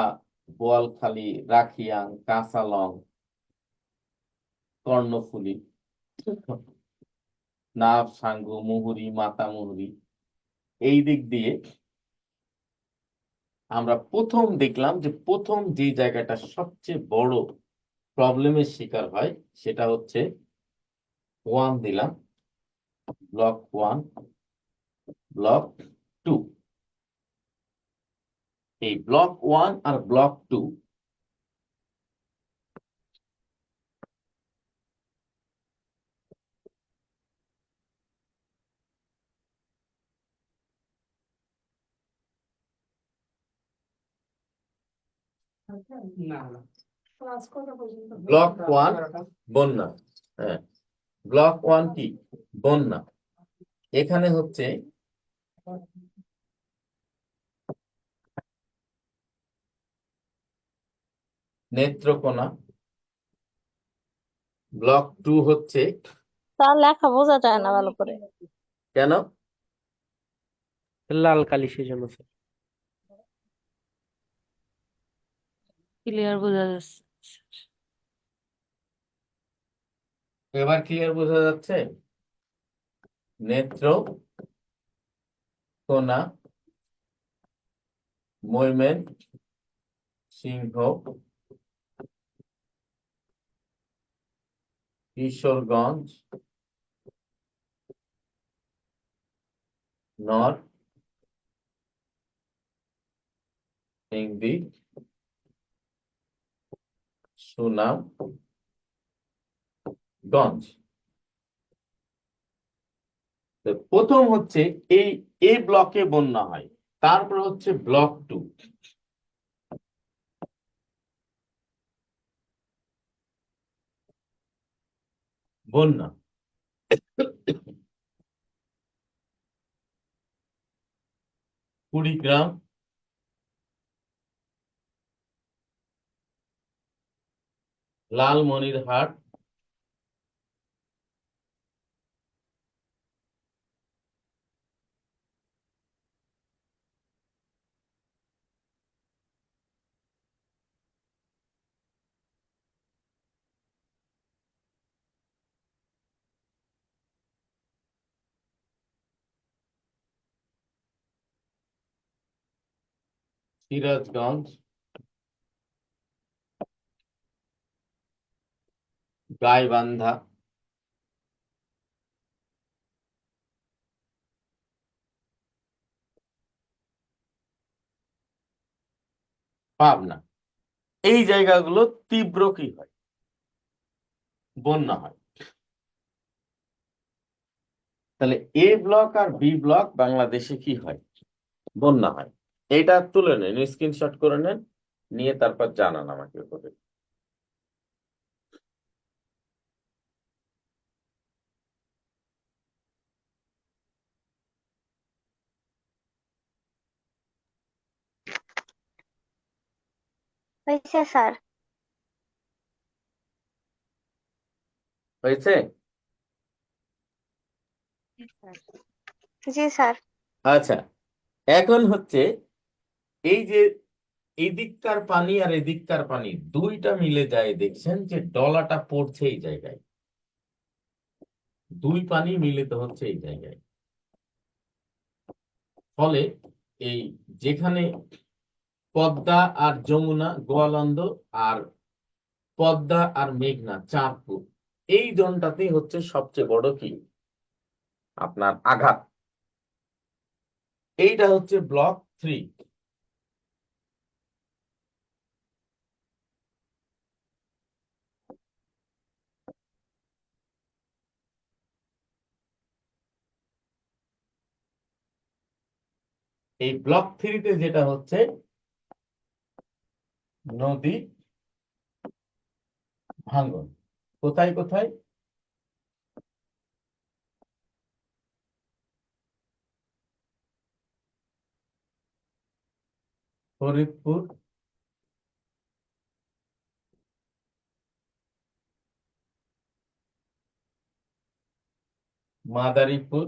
বোয়ালখালী, রাখিয়াং, কাঁচালং, কর্ণফুলী, নাভ, সাঙ্গু, মুহুরী, মাতামুহুরী। এই দিক দিয়ে আমরা প্রথম দেখলাম যে প্রথম যে জায়গাটা সবচেয়ে বড় প্রবলেমের শিকার হয় সেটা হচ্ছে 1 দিলাম, ব্লক 1, ব্লক 2। এই ব্লক 1 আর ব্লক 2 ব্লক 1 বন্যা, হ্যাঁ ব্লক 1 কি বন্যা। এখানে হচ্ছে নেত্রকোনা, ব্লক 2 হচ্ছে তার লেখা বোঝা যায় না ভালো করে। কেন লাল কালি সেজন্য স্যার। ক্লিয়ার বোঝা যাচ্ছে। এবার ক্লিয়ার বোঝা যাচ্ছে? নেত্রকোনা, ময়মনসিংহ, কিশোরগঞ্জ, নরসিংদী, সুনামগঞ্জ। তো প্রথম হচ্ছে এই ব্লকে বন্যা হয়, তারপর হচ্ছে ব্লক 2। বন্যা কুড়িগ্রাম, লালমনিরহাট, সিরাজগঞ্জ, গাইবান্ধা, পাবনা। এই জায়গাগুলো তীব্র কি হয় বন্যা হয়। তাহলে এ ব্লক আর বি ব্লক বাংলাদেশে কি হয় বন্যা হয়। এটা তুলে নেন, স্ক্রিনশট করে নেন, নিয়ে তারপর জানান আমাকে করে। হয়েছে স্যার। হয়েছে? জি স্যার। আচ্ছা, এখন হচ্ছে এই যে এদিককার পানি আর এদিককার পানি দুইটা মিলে যায়, দেখছেন যে ডলাটা পড়ছে এই জায়গায়, দুই পানি মিলিত হচ্ছে এই জায়গায়। ফলে এই যেখানে পদ্মা আর যমুনা, গোয়ালন্দ আর পদ্মা আর মেঘনা, চাঁদপুর, এই জোনটাতেই হচ্ছে সবচেয়ে বড় কি আপনার আঘাত। এইটা হচ্ছে ব্লক 3। এই ব্লক 3-তে যেটা হচ্ছে নদী ভাঙ্গন। কোথায় কোথায়? ফরিদপুর, মাদারীপুর,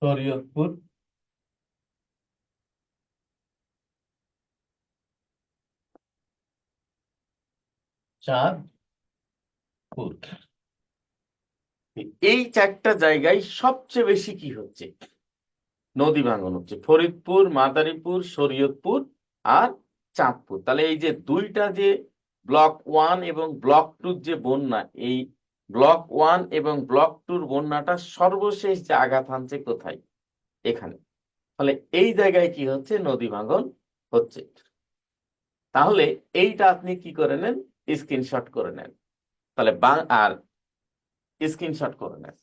শরীয়তপুর, চাঁদপুর। এই চারটা জায়গায় সবচেয়ে বেশি কি হচ্ছে? নদী ভাঙন হচ্ছে। ফরিদপুর, মাদারীপুর, শরীয়তপুর আর চাঁদপুর। তাহলে এই যে দুইটা যে ব্লক 1 এবং ব্লক 2 যে বন্যা, এই ব্লক 1 এবং ব্লক 2 বন্যাটা সর্বশেষ যে আঘাত হানছে কোথায়? এখানে। তাহলে এই জায়গায় কি হচ্ছে? নদী ভাঙন হচ্ছে। তাহলে এইটা আপনি কি করে নেন? স্ক্রিনশট করে নেন। তাহলে আর স্ক্রিনশট করে নেন।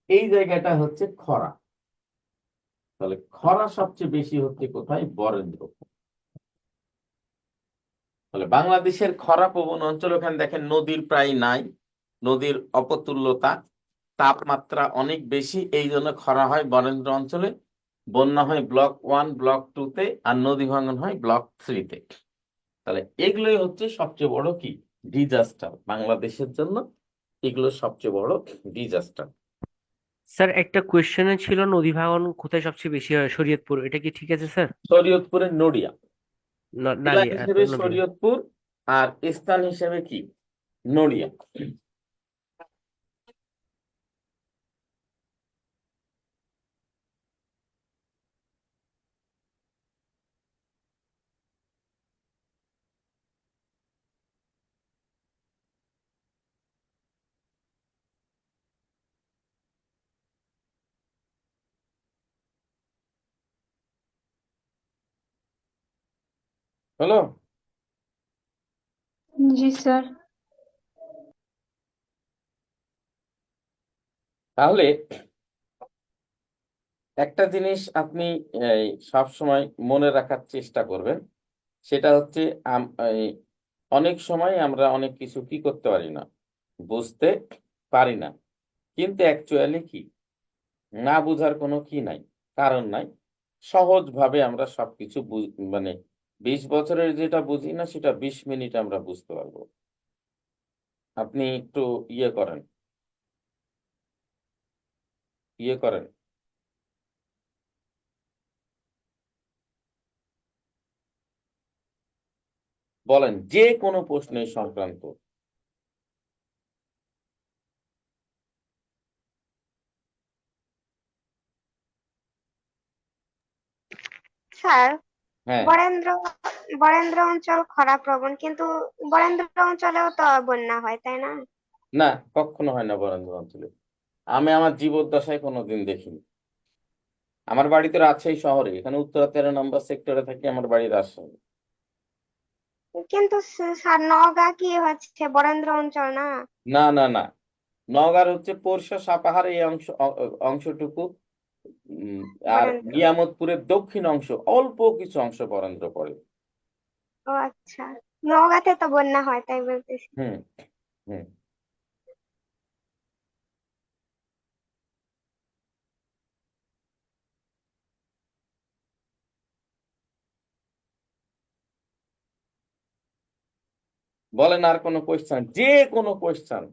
এই জায়গাটা হচ্ছে খরা। তাহলে খরা সবচেয়ে বেশি হচ্ছে কোথায়? বরেন্দ্রপুর। তাহলে বাংলাদেশের খরা প্রবণ অঞ্চল, ওখানে দেখেন নদীর প্রায় নাই, নদীর অপতুল্যতা, তাপমাত্রা অনেক বেশি, এই জন্য খরা হয় বরেন্দ্র অঞ্চলে, বন্যা হয় ব্লক 1 ব্লক 2 তে, আর নদী ভাঙন হয় ব্লক 3 তে। তাহলে এগুলোই হচ্ছে সবচেয়ে বড় কি ডিজাস্টার বাংলাদেশের জন্য। এগুলো সবচেয়ে বড় ডিজাস্টার। স্যার একটা কোয়েশ্চেনে ছিল নদী ভাঙন কোথায় সবচেয়ে বেশি হয়? শরীয়তপুর, এটা কি ঠিক আছে স্যার? শরীয়তপুরের নড়িয়া, জেলা নালিয়া হিসেবে নদী। শরীয়তপুর আর স্থান হিসেবে কি নড়িয়া। হলো? জি স্যার। তাহলে একটা জিনিস আপনি সব সময় মনে রাখার চেষ্টা করবেন, সেটা হচ্ছে এই অনেক সময় আমরা অনেক কিছু কি করতে পারি না, বুঝতে পারি না। কিন্তু অ্যাকচুয়ালি কি, না বুঝার কোনো কি নাই, কারণ নাই। সহজভাবে আমরা সবকিছু মানে 20 বছরের যেটা বুঝি না সেটা 20 মিনিট আমরা বুঝতে পারবো। আপনি একটু করেন, করেন, বলেন যে কোনো প্রশ্নের সংক্রান্ত। স্যার, হ্যাঁ। বরেন্দ্র বরেন্দ্র অঞ্চল খরা প্রবণ, কিন্তু বরেন্দ্র অঞ্চলেও তো বন্যা হয়, তাই না? না, কখনো হয় না বরেন্দ্র অঞ্চলে। আমি আমার জীবদ্দশায় কোনোদিন দেখিনি। আমার বাড়ি তো রাজশাহী শহরে, এখানে উত্তরা 13 নম্বর সেক্টরে থাকি, আমার বাড়ি রাজশাহী। কিন্তু স্যার, নওগাঁ কি হচ্ছে বরেন্দ্র অঞ্চল না? না না না, নওগাঁর হচ্ছে পোরশা সাপাহার এই অংশটুকু, উম, আর বরেন্দ্র। নিয়ামতপুরের দক্ষিণ অংশ, অল্প কিছু অংশ বরেন্দ্র পড়ে। ও আচ্ছা, নওগাঁতে তো বন্যা হয় তাই বলতেছি। হুম হুম। বলেন আর কোনো কোয়েশ্চেন, যে কোনো কোয়েশ্চেন।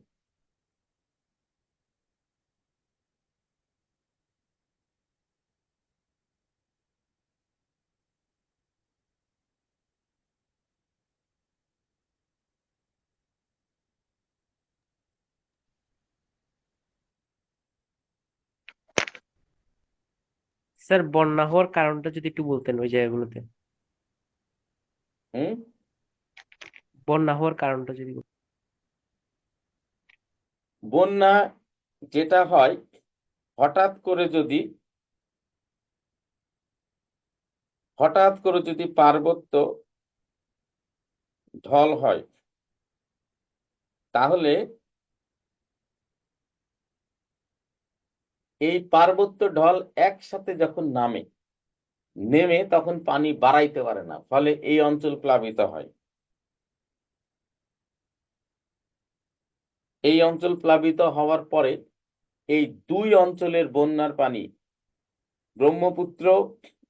স্যার বন্যা হওয়ার কারণটা যদি একটু বলতেন ওই জায়গাগুলোতে, হুম। বন্যা হওয়ার কারণটা যদি বন্যা যেটা হয়, হঠাৎ করে যদি পার্বত্য ঢল হয়, তাহলে এই পার্বত্য ঢল একসাথে যখন নেমে তখন পানি বাড়াইতে পারে না, ফলে এই অঞ্চল প্লাবিত হয়। এই অঞ্চল প্লাবিত হওয়ার পরে এই দুই অঞ্চলের বন্যার পানি ব্রহ্মপুত্র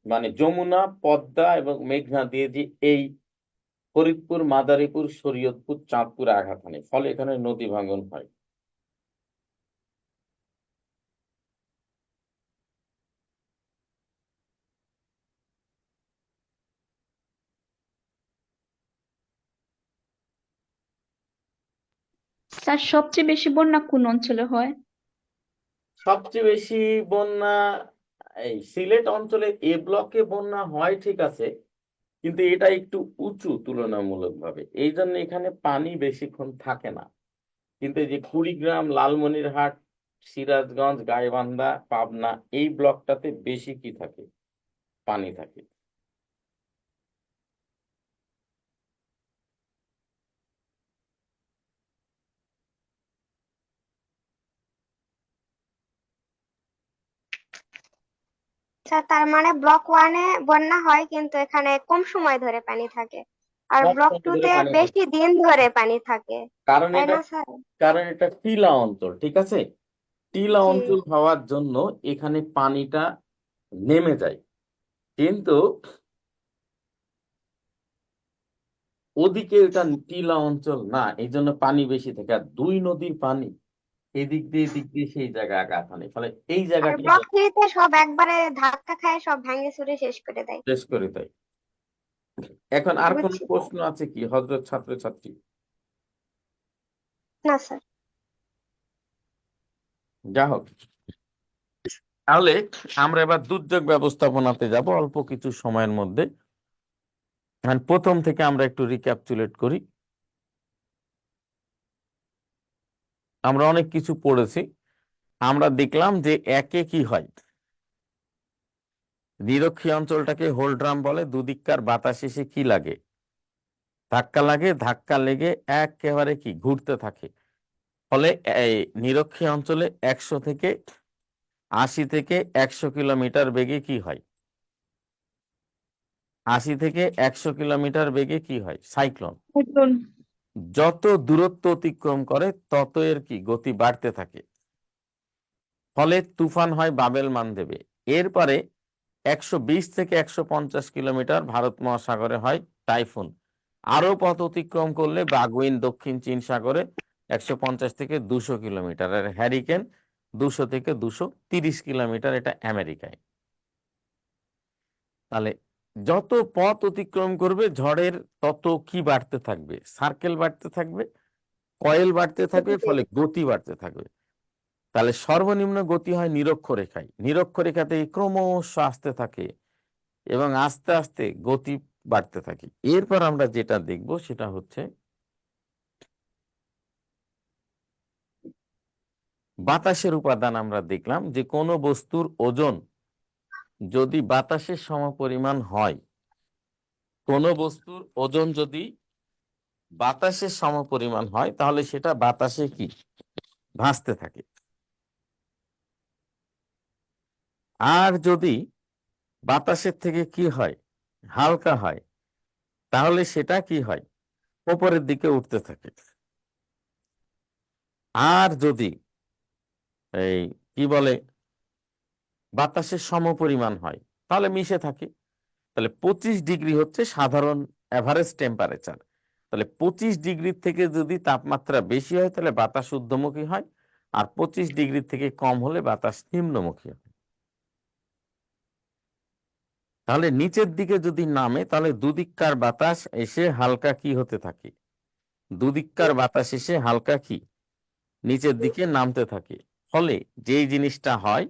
মানে যমুনা, পদ্মা এবং মেঘনা দিয়ে যে এই ফরিদপুর, মাদারীপুর, শরীয়তপুর, চাঁদপুরে আঘাত হানে, ফলে এখানে নদী ভাঙ্গন হয়। স্যার সবচেয়ে বেশি বন্যা কোন অঞ্চলে হয়? সবচেয়ে বেশি বন্যা এই সিলেট অঞ্চলে এ ব্লকে বন্যা হয় ঠিক আছে, কিন্তু এটা একটু উঁচু তুলনামূলকভাবে, এই জন্য এখানে পানি বেশিক্ষণ থাকে না। কিন্তু এই যে কুড়িগ্রাম, লালমনিরহাট, সিরাজগঞ্জ, গাইবান্ধা, পাবনা এই ব্লকটাতে বেশি কি থাকে, পানি থাকে। স্যার তার মানে ব্লক ওয়ানে বন্যা হয় কিন্তু এখানে কম সময় ধরে পানি থাকে, আর কম ব্লক সময় টু ধরে তে পানি থাকে বেশি দিন ধরে পানি থাকে, কারণ তাই এটা না স্যার? কারণ এটা টিলা অঞ্চল, ঠিক আছে। টিলা জি। অঞ্চল হওয়ার জন্য এখানে পানিটা নেমে যায়, কিন্তু ওদিকে এটা টিলা অঞ্চল না, এই জন্য পানি বেশি থাকে। আর দুই নদীর পানি এদিক দিয়ে সেই জায়গায় আঘাত আনে, ফলে এই আর জায়গাটি ব্লক থ্রি তে সব একবারে ধাক্কা খায়, সব ভেঙে চুরে শেষ করে দেয়। শেষ করে দেয়। এখন আর কোন বুঝছি স্যার। প্রশ্ন আছে কি হযরত ছাত্রছাত্রী? না স্যার। যা হোক, তাহলে আমরা এবার দুর্যোগ ব্যবস্থাপনাতে যাব অল্প কিছু সময়ের মধ্যে। এখন প্রথম থেকে আমরা একটু রিক্যাপচুলেট করি। আমরা অনেক কিছু পড়েছি। আমরা দেখলাম যে একে কি হয়, নিরক্ষীয় অঞ্চলটাকে হোল ড্রাম বলে। দুদিককার বাতাস এসে কি লাগে, ধাক্কা লাগে, ধাক্কা লেগে একেবারে কি ঘুরতে থাকে। ফলে এই নিরক্ষীয় অঞ্চলে 80 থেকে 100 কিলোমিটার বেগে কি হয়, 80 থেকে 100 কিলোমিটার বেগে কি হয়, সাইক্লোন। এখন যত দূরত্ব অতিক্রম করে তত এর কি গতি বাড়তে থাকে, ফলে তুফান হয় বাবেল মানদেবে। এরপরে 120 থেকে 150 কিলোমিটার ভারত মহাসাগরে হয় টাইফুন। আরো পথ অতিক্রম করলে বাগুইন দক্ষিণ চীন সাগরে 150 থেকে 200 কিলোমিটার। আর হ্যারিকেন 200 থেকে 230 কিলোমিটার, এটা আমেরিকায়। তাহলে যত পথ অতিক্রম করবে ঝড়ের তত কি বাড়তে থাকবে, সার্কেল বাড়তে থাকবে, কয়েল বাড়তে থাকবে, ফলে গতি বাড়তে থাকবে। তাহলে সর্বনিম্ন গতি হয় নিরক্ষরেখায়, নিরক্ষরেখাতে ক্রমশ আসতে থাকে এবং আস্তে আস্তে গতি বাড়তে থাকে। এরপর আমরা যেটা দেখব সেটা হচ্ছে বাতাসের উপাদান। আমরা দেখলাম যে কোনো বস্তুর ওজন যদি বাতাসের সমপরিমাণ হয়, কোনো বস্তুর ওজন যদি বাতাসের সমপরিমাণ হয়, তাহলে সেটা বাতাসে কি ভাসতে থাকে। আর যদি বাতাসের থেকে কি হয়, হালকা হয়, তাহলে সেটা কি হয়, উপরের দিকে উঠতে থাকে। আর যদি এই কি বলে বাতাসের সমপরিমাণ হয়, তাহলে মিশে থাকে। তাহলে 25 ডিগ্রি হচ্ছে সাধারণ এভারেজ টেম্পারেচার। তাহলে 25 ডিগ্রির থেকে যদি তাপমাত্রা বেশি হয় তাহলে বাতাস ঊর্ধ্বমুখী হয়, আর 25 ডিগ্রি থেকে কম হলে বাতাস নিম্নমুখী হয়। তাহলে নিচের দিকে যদি নামে তাহলে দুদিককার বাতাস এসে হালকা কি হতে থাকে, দুদিককার বাতাস এসে হালকা কি নিচের দিকে নামতে থাকে। ফলে যেই জিনিসটা হয়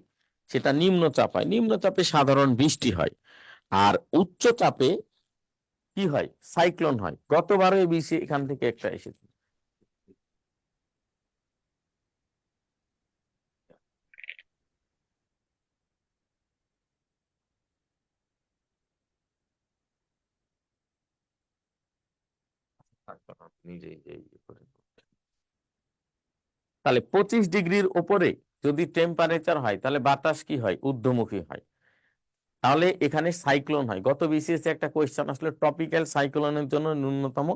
সেটা নিম্নচাপ হয়। নিম্নচাপে সাধারণ বৃষ্টি হয়, আর উচ্চ চাপে কি হয়, সাইক্লোন হয়। গতবারও এই বৃষ্টি এখান থেকে একটা এসেছে। নিজেই তাহলে 25 ডিগ্রির উপরে যদি টেম্পারেচার হয় তাহলে বাতাস কি হয়, ঊর্ধ্বমুখী হয়। তাহলে এখানে সাইক্লোন হয়। গত বিসিএস একটা কোয়েশ্চেন আসলে ট্রপিক্যাল সাইক্লোনের জন্য ন্যূনতম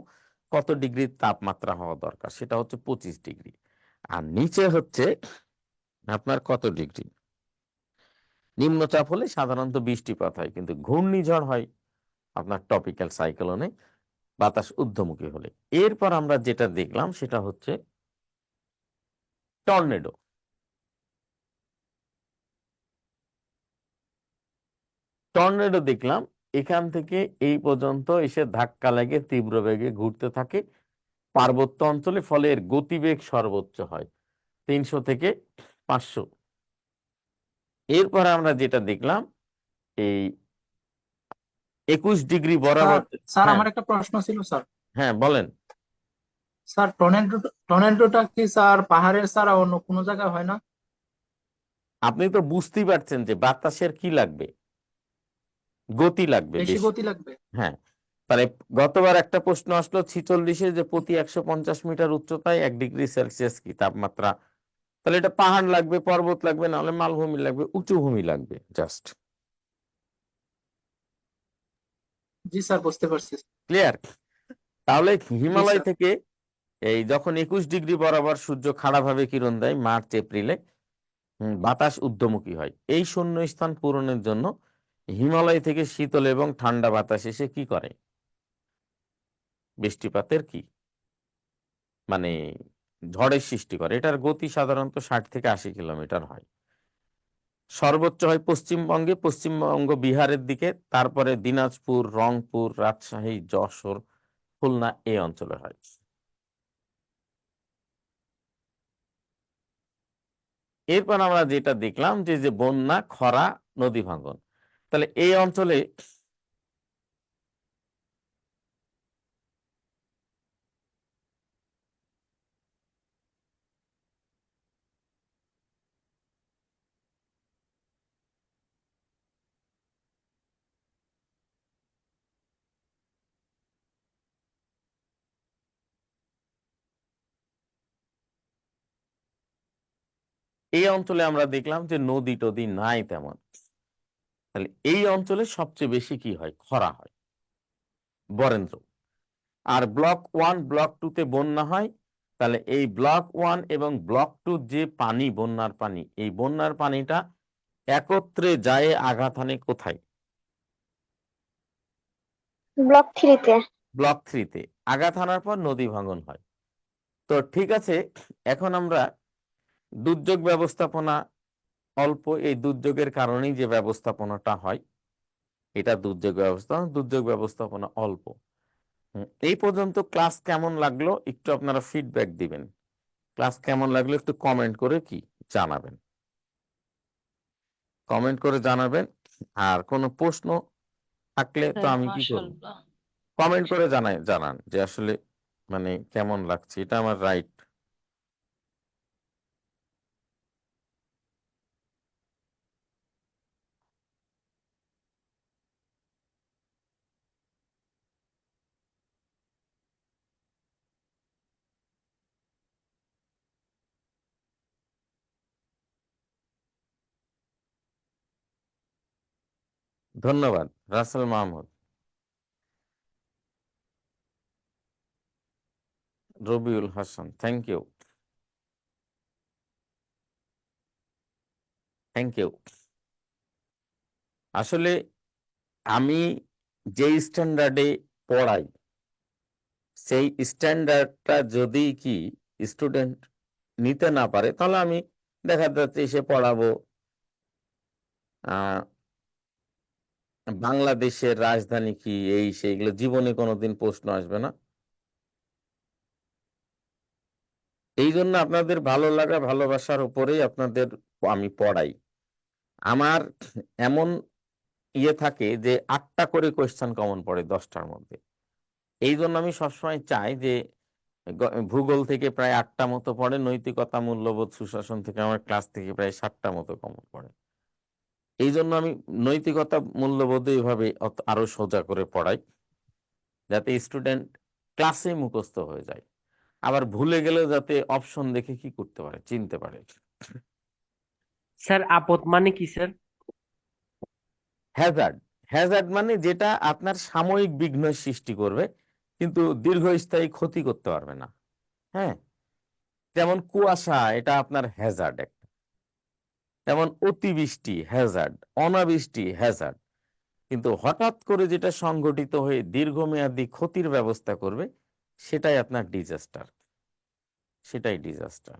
কত ডিগ্রি তাপমাত্রা হওয়া দরকার, সেটা হচ্ছে 25 ডিগ্রি। আর নিচে হচ্ছে আপনার কত ডিগ্রি। নিম্নচাপ হলে সাধারণত বৃষ্টিপাত হয়, কিন্তু ঘূর্ণিঝড় হয় আপনার ট্রপিক্যাল সাইক্লোনে বাতাস ঊর্ধ্বমুখী হলে। এরপর আমরা যেটা দেখলাম সেটা হচ্ছে টর্নেডো। টর্নেডো দেখলাম এখান থেকে এই পর্যন্ত এসে ধাক্কা লাগে তীব্র বেগে ঘুরতে থাকে, পার্বত্য অঞ্চলে, ফলে এর গতিবেগ সর্বোচ্চ হয় 300 থেকে 500। এরপরে আমরা যেটা দেখলাম, এই 21 ডিগ্রি বরাবর। স্যার স্যার হ্যাঁ, আমার একটা প্রশ্ন ছিল স্যার। হ্যাঁ বলেন। স্যার টর্নেডোটা কি স্যার পাহাড়ের ছাড়া অন্য কোনো জায়গায় হয় না? আপনি তো বুঝতেই পারছেন যে বাতাসের কি লাগবে, গতি লাগবে বেশি বেশি। গতি লাগবে। হ্যাঁ, তাহলে গতবার একটা প্রশ্ন আসলো 46-এ, যে প্রতি 150 মিটার উচ্চতায় 1 ডিগ্রি সেলসিয়াস কি তাপমাত্রা। তাহলে এটা পাহাড় লাগবে, পর্বত লাগবে, নাহলে মালভূমি লাগবে, উঁচু ভূমি লাগবে জাস্ট। জি স্যার, বুঝতে পারছি। ক্লিয়ার? তাহলে জি হিমালয় স্যার। থেকে এই যখন 21 ডিগ্রি বরাবর সূর্য খাড়াভাবে কিরণ দেয় মার্চ এপ্রিলে, বাতাস ঊর্ধ্বমুখী হয়। এই শূন্য স্থান পূরণের জন্য হিমালয় থেকে শীতল এবং ঠান্ডা বাতাস এসে কি করে? বৃষ্টিপাতের কি মানে ঝড়ের সৃষ্টি করে। এটার গতি সাধারণত 60 থেকে 80 কিলোমিটার হয়। সর্বোচ্চ হয় পশ্চিমবঙ্গে, পশ্চিমবঙ্গ বিহারের দিকে, তারপরে দিনাজপুর, রংপুর, রাজশাহী, যশোর, খুলনা এই অঞ্চলে হয়। এরপর আমরা যেটা দেখলাম যে যে বন্যা, খরা, নদী ভাঙ্গন। তাহলে এই অঞ্চলে এই অঞ্চলে আমরা দেখলাম যে নদী টদী নাই তেমন। তাহলে এই অঞ্চলে সবচেয়ে বেশি কি হয়? খরা হয়, বরেন্দ্র। আর ব্লক 1 ব্লক 2-তে বন্যা হয়। তাহলে এই ব্লক 1 এবং ব্লক 2 যে পানি, বন্যার পানি, এই বন্যার পানিটা একত্রে যায় আঘাত হানে কোথায়? ব্লক 3-তে। ব্লক 3-তে আঘাত হানার পর নদী ভাঙন হয়। তো ঠিক আছে, এখন আমরা দুর্যোগ ব্যবস্থাপনা অল্প, এই দুর্যোগের কারণেই যে ব্যবস্থাপনাটা হয় এটা দুর্যোগ ব্যবস্থাপনা অল্প। এই পর্যন্ত ক্লাস কেমন লাগলো একটু আপনারা ফিডব্যাক দিবেন। ক্লাস কেমন লাগলো একটু কমেন্ট করে কি জানাবেন, কমেন্ট করে জানাবেন। আর কোনো প্রশ্ন থাকলে তো স্যার আমি কি করব? মাশাআল্লাহ। কমেন্ট করে জানান যে আসলে কেমন লাগছে, এটা আমার রাইট। ধন্যবাদ Rasel Mahmud, Rabiul Hasan, thank you, thank you. আসলে আমি যে স্ট্যান্ডার্ডে পড়াই, সেই স্ট্যান্ডার্ডটা যদি কি স্টুডেন্ট নিতে না পারে, তাহলে আমি দেখা যাচ্ছে এসে পড়াবো আহ বাংলাদেশের রাজধানী কি, এই সেইগুলো জীবনে কোনোদিন প্রশ্ন আসবে না। এই জন্য আপনাদের ভালো লাগা, ভালোবাসার উপরেই আপনাদের আমি পড়াই। আমার এমন থাকে যে 8টা করে কোয়েশ্চেন কমন পড়ে 10টার মধ্যে। এই জন্য আমি সবসময় চাই যে ভূগোল থেকে প্রায় 8টা মতো পড়ে, নৈতিকতা, মূল্যবোধ, সুশাসন থেকে আমার ক্লাস থেকে প্রায় 7টা মতো কমন পড়ে। এই জন্য আমি নৈতিকতা, মূল্যবোধ এইভাবে আরো সোজা করে পড়াই, যাতে স্টুডেন্ট ক্লাসে মুখস্থ হয়ে যায়, আবার ভুলে গেলেও যাতে অপশন দেখে কি করতে পারে, চিনতে পারে। স্যার আপদ মানে কি স্যার? হ্যাজার্ড, হ্যাজার্ড মানে যেটা আপনার সাময়িক বিঘ্ন সৃষ্টি করবে কিন্তু দীর্ঘস্থায়ী ক্ষতি করতে পারবে না। হ্যাঁ, যেমন কুয়াশা, এটা আপনার হ্যাজার্ড একটা। যেমন অতিবৃষ্টি হ্যাজার্ড, অনাবৃষ্টি হ্যাজার্ড। কিন্তু হঠাৎ করে যেটা সংঘটিত হয়ে দীর্ঘমেয়াদী ক্ষতির ব্যবস্থা করবে, সেটাই আপনার ডিজাস্টার, সেটাই ডিজাস্টার।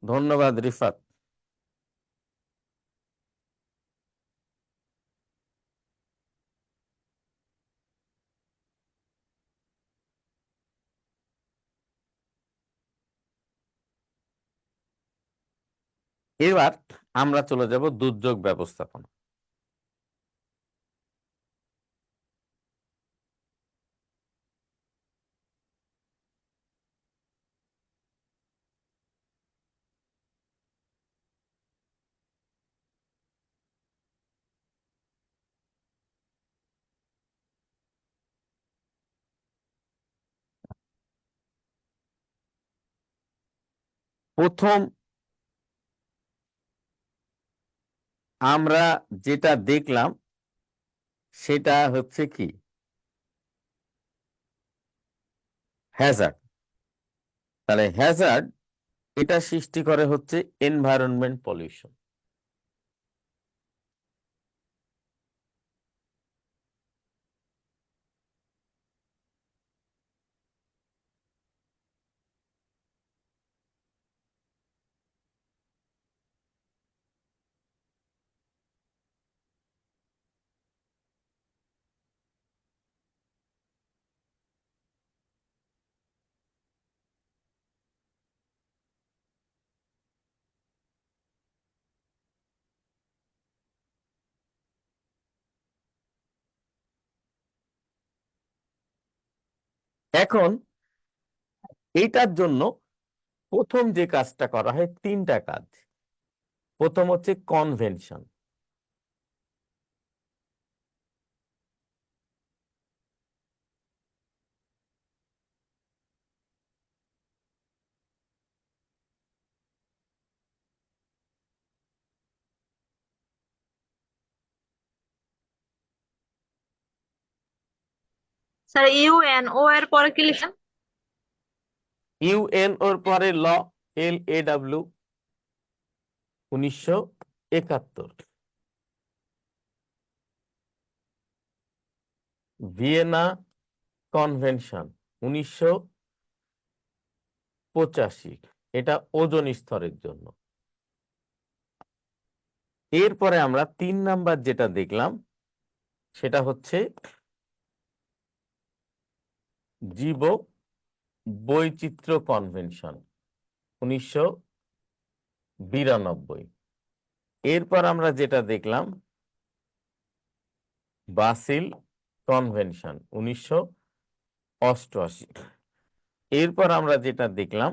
ধন্যবাদ রিফাত। এবার আমরা চলে যাব দুর্যোগ ব্যবস্থাপনা। প্রথম আমরা যেটা দেখলাম সেটা হচ্ছে কি, হ্যাজার্ড। তাহলে হ্যাজার্ড এটা সৃষ্টি করে হচ্ছে এনভায়রনমেন্ট পলিউশন। এখন এইটার জন্য প্রথম যে কাজটা করা হয়, তিনটা কাজ। প্রথম হচ্ছে কনভেনশন। স্যার ইউএনও এর পরে কি লিখেন? ইউএনওর পরে ল, LAW 1971। ভিয়েনা কনভেনশন 1985, এটা ওজোন স্তরের জন্য। এরপরে আমরা 3 নাম্বার যেটা দেখলাম সেটা হচ্ছে জীব বৈচিত্র্য কনভেনশন 1992। এরপর আমরা যেটা দেখলাম বাসেল কনভেনশন 1988। এরপর আমরা যেটা দেখলাম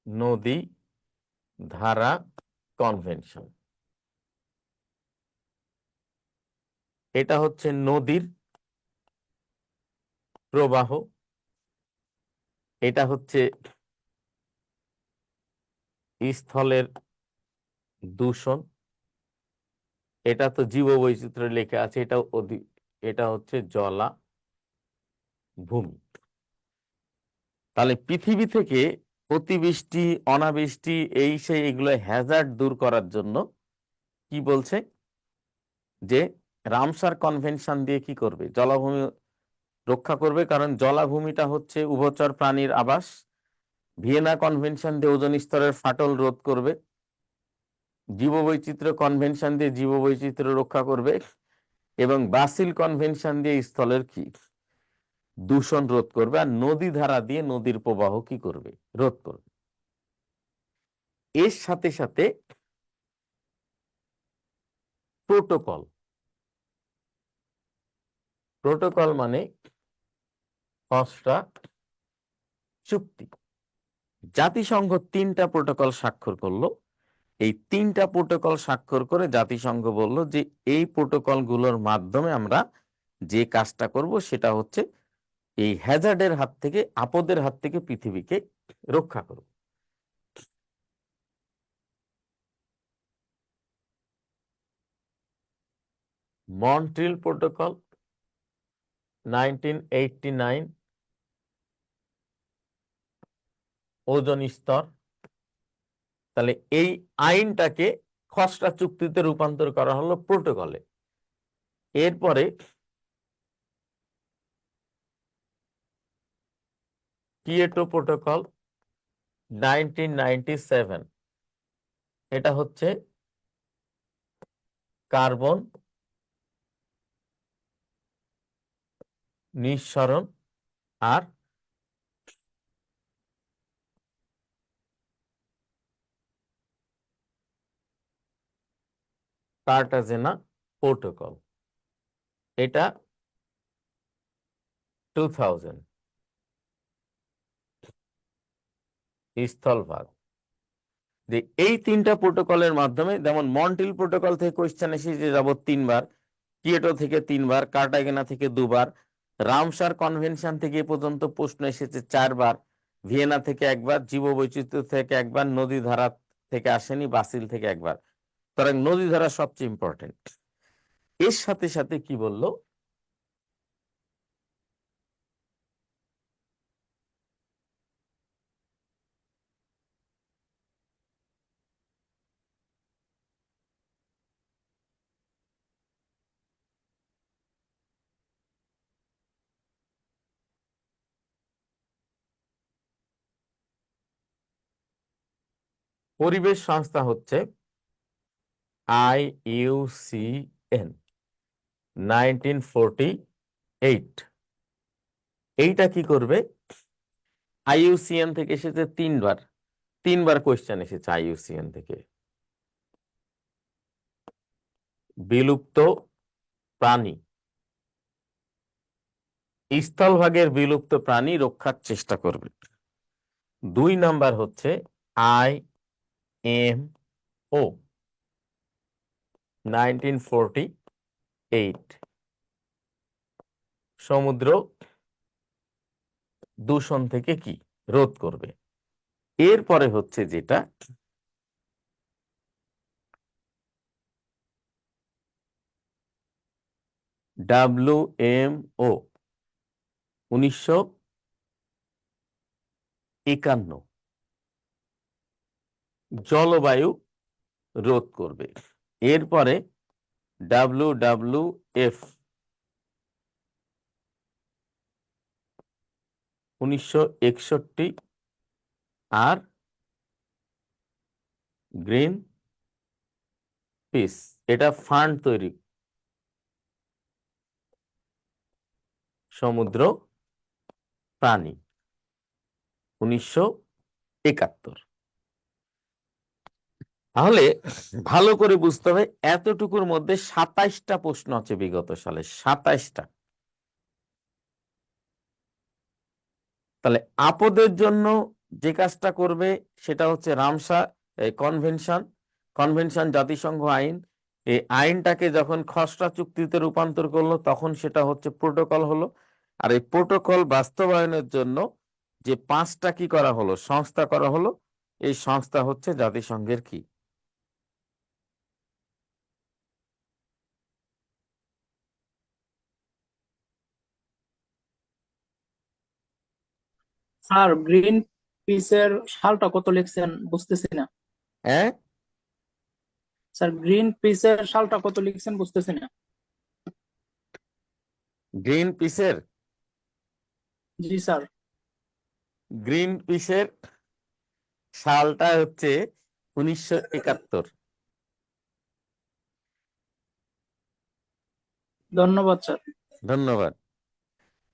নদী ধারা কনভেনশন। এটা হচ্ছে নদীর প্রবাহ, এটা হচ্ছে স্থলের দূষণ, এটা তো জীববৈচিত্র্য লেখা আছে, এটা হচ্ছে জলাভূমি। তাহলে পৃথিবী থেকে অতিবৃষ্টি, অনাবৃষ্টি, এই সেই এগুলো হ্যাজার্ড দূর করার জন্য কি বলছে যে রামসার কনভেনশন দিয়ে কি করবে, জলাভূমি রক্ষা করবে, কারণ জলাভূমিটা হচ্ছে উভচর প্রাণীর আবাস। ভিয়েনা কনভেনশন দিয়ে ওজোন স্তরের ফাটল রোধ করবে। জীববৈচিত্র্য কনভেনশন দিয়ে জীববৈচিত্র্য রক্ষা করবে। এবং বাসেল কনভেনশন দিয়ে স্থলের কি দূষণ রোধ করবে। আর নদী ধারা দিয়ে নদীর প্রবাহ কি করবে, রোধ করবে। এর সাথে সাথে প্রোটোকল। প্রোটোকল মানে খসড়া চুক্তি। জাতিসংঘ 3টা প্রোটোকল স্বাক্ষর করলো। এই 3টা প্রোটোকল স্বাক্ষর করে জাতিসংঘ বলল যে এই প্রোটোকল গুলোর মাধ্যমে আমরা যে কাজটা করব সেটা হচ্ছে এই হ্যাজার্ডের হাত থেকে, আপদের হাত থেকে পৃথিবীকে রক্ষা করব। মন্ট্রিল প্রোটোকল 1989, ওজোন স্তর। তাহলে এই আইনটাকে খসড়া চুক্তিতে রূপান্তর করা হলো প্রোটোকলে। এরপরে কিয়োটো প্রোটোকল 1997, এটা হচ্ছে কার্বন নিঃসরণ আর কার্টাজেনা প্রোটোকল, এটা 2000 স্থলভাগ। যে এই তিনটা প্রোটোকলের মাধ্যমে, যেমন মন্ট্রিল প্রোটোকল থেকে কোয়েশ্চেন এসেছে যাবত 3 বার, কিয়োটো থেকে 3 বার, কার্টাগেনা থেকে 2 বার, রামসার কনভেনশন থেকে এ পর্যন্ত প্রশ্ন এসেছে 4 বার, ভিয়েনা থেকে 1 বার, জীববৈচিত্র্য থেকে 1 বার, নদী ধারা থেকে আসেনি, বাসিল থেকে 1 বার। সুতরাং নদী ধারা সবচেয়ে ইম্পর্টেন্ট। এর সাথে সাথে কি বললো, পরিবেশ সংস্থা হচ্ছে IUCN 1948। এইটা কি করবে, IUCN থেকে এসেছে 3 বার, 3 বার কোয়েশ্চেন এসেছে IUCN থেকে। বিলুপ্ত প্রাণী, স্থলভাগের বিলুপ্ত প্রাণী রক্ষার চেষ্টা করবে। 2 নাম্বার হচ্ছে IMO 1948, সমুদ্র দূষণ থেকে কি রোধ করবে। এরপরে হচ্ছে যেটা WMO 1951, জলবায়ু রোধ করবে। এরপরে WWF 1961, আর গ্রিন পিস, এটা ফান্ড তৈরি, সমুদ্র প্রাণী 1971। তাহলে ভালো করে বুঝতে হবে, এতটুকুর মধ্যে 27টা প্রশ্ন আছে বিগত সালে, 27টা। তাহলে আপদের জন্য যে কাজটা করবে সেটা হচ্ছে রামসার কনভেনশন জাতিসংঘ আইন। এই আইনটাকে যখন খসড়া চুক্তিতে রূপান্তর করলো তখন সেটা হচ্ছে প্রোটোকল হলো। আর এই প্রোটোকল বাস্তবায়নের জন্য যে 5টা কি করা হলো, সংস্থা করা হলো, এই সংস্থা হচ্ছে জাতিসংঘের কি, স্যার গ্রিন পিসের সালটা কত লিখছেন বুঝতেছি না। হ্যাঁ স্যার গ্রিন পিসের সালটা কত লিখছেন বুঝতেছি না। গ্রিন পিসের, জি স্যার। গ্রিন পিসের সালটা হচ্ছে 1971। ধন্যবাদ স্যার। ধন্যবাদ।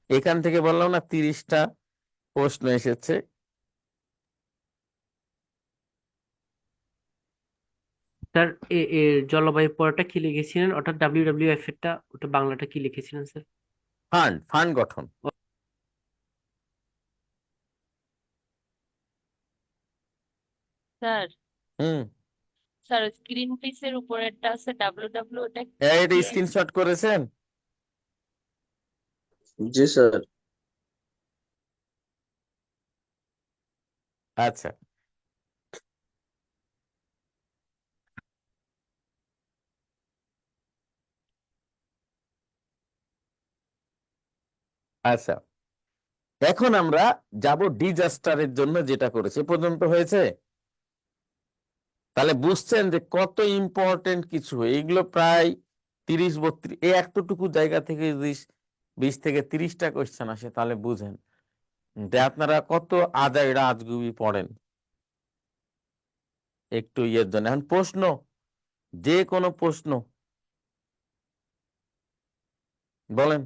এখান থেকে বললাম না 30টা প্রশ্ন এসেছে। স্যার এর জলবায়ু পড়াটা কি লিখেছিলেন, অর্থাৎ WWF এরটা, ওটা বাংলাটা কি লিখেছিলেন স্যার? ফান্ড গঠন। স্যার, হুম, স্যার স্ক্রিন পিসের উপরেরটা আছে WW, ওটা এটা কি? স্ক্রিনশট করেছেন? জি স্যার। আচ্ছা, আচ্ছা, এখন আমরা যাব ডিজাস্টারের জন্য যেটা করেছে এ পর্যন্ত হয়েছে। তাহলে বুঝছেন যে কত ইম্পর্টেন্ট কিছু, এইগুলো প্রায় 30-32 এই এতটুকু জায়গা থেকে যদি 20 থেকে 30টা কোয়েশ্চেন আসে তাহলে বুঝেন যে আপনারা কত আজাইরা আজগুবি পড়েন একটু ইয়ের জন্য। এখন প্রশ্ন, যে কোনো প্রশ্ন বলেন।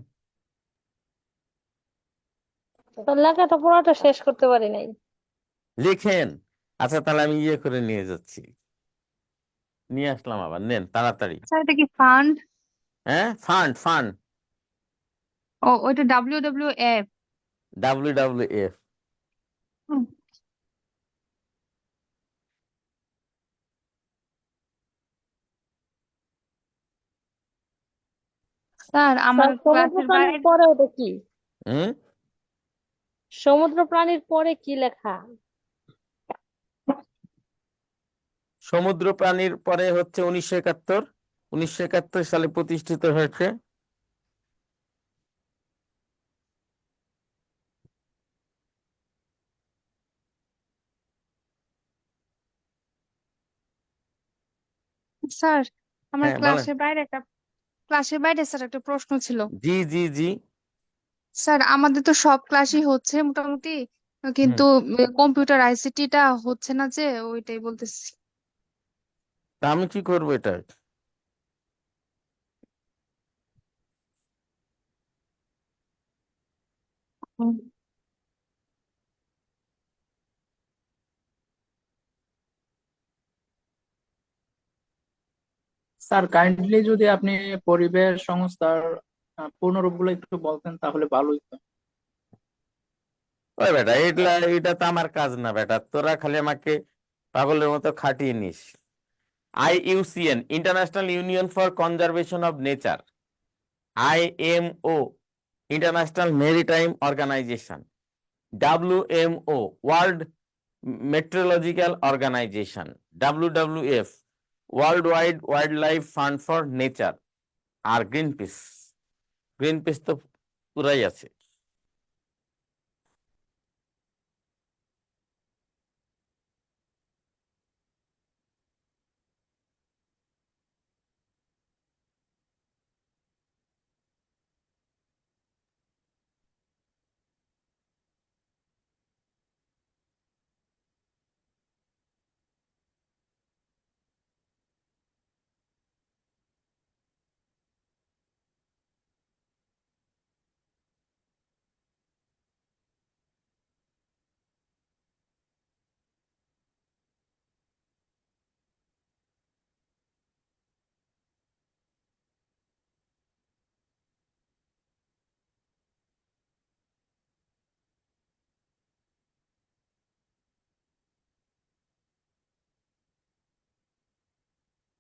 তো লেখাটা পুরোটা শেষ করতে পারি নাই। লিখেন। আচ্ছা তাহলে আমি ইয়ে করে নিয়ে যাচ্ছি, নিয়ে আসলাম আবার, নেন তাড়াতাড়ি। স্যার এটা কি ফান্ড? হ্যাঁ, ফান্ড ফান্ড, ও ওইটা WWF। WWF। স্যার আমার স্যার সমুদ্র ক্লাসের প্রাণীর বাইরে পরে ওটা কি? হুম, সমুদ্র প্রাণীর পরে কি লেখা? সমুদ্র প্রাণীর পরে হচ্ছে 1971। 1971 সালে প্রতিষ্ঠিত হয়েছে। স্যার আমার হ্যাঁ বলেন। ক্লাসের বাইরে স্যার একটা প্রশ্ন ছিল। জি জি জি। স্যার আমাদের তো সব ক্লাসই হচ্ছে মোটামুটি, হুম, কিন্তু কম্পিউটার আইসিটিটা হচ্ছে না যে, ওইটাই বলতেছি। তা আমি কি করবো এটা? হুম। স্যার কাইন্ডলি যদি আপনি পরিবেশ সংস্থার পূর্ণরূপগুলো একটু বলতেন তাহলে ভালো হতো। ওই বেটা, এটা তো আমার কাজ না বেটা, তোরা খালি আমাকে পাগলের মতো খাটিয়ে নিস। IUCN, international union for conservation of nature. IMO, international maritime organisation. WMO, world metrological organisation. WWF, world wide wild life fund for nature. আর গ্রিনপিস, গ্রিনপিস তো পুরাই আছে।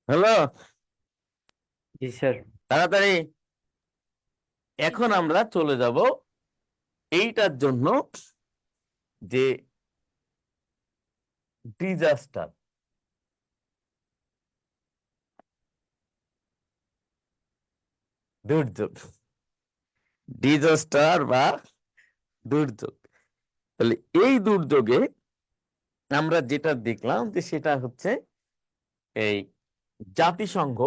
হ্যালো, জি স্যার। তাড়াতাড়ি। এখন আমরা চলে যাব এইটার জন্য, যে ডিজাস্টার, দুর্যোগ, ডিজাস্টার বা দুর্যোগ। তাহলে এই দুর্যোগে আমরা যেটা দেখলাম যে সেটা হচ্ছে এই জাতিসংঘ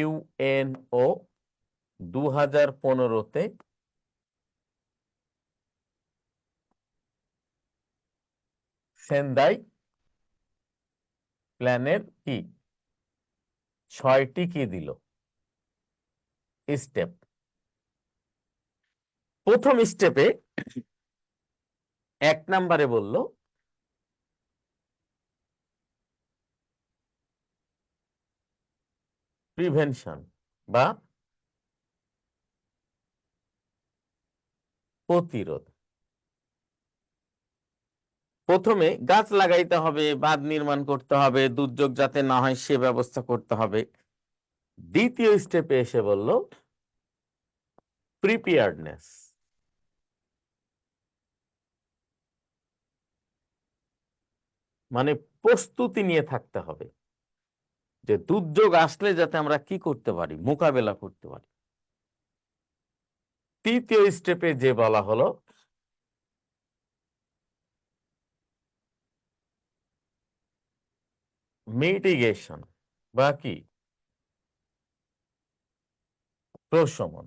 UNO 2015-তে সেন্দাই প্ল্যানের কি 6টি কি দিল স্টেপ। প্রথম স্টেপে 1 নম্বরে বলল প্রিভেনশন বা প্রতিরোধ। প্রথমে গাছ লাগাইতে হবে, বাঁধ নির্মাণ করতে হবে, দুর্যোগ যাতে না হয় সে ব্যবস্থা করতে হবে। দ্বিতীয় স্টেপে এসে বলল প্রিপেয়ার্ডনেস, মানে প্রস্তুতি নিয়ে থাকতে হবে, যে দুর্যোগ আসলে যাতে আমরা কি করতে পারি, মোকাবেলা করতে পারি। তৃতীয় স্টেপে যে বলা হলো মিটিগেশন বা কি প্রশমন।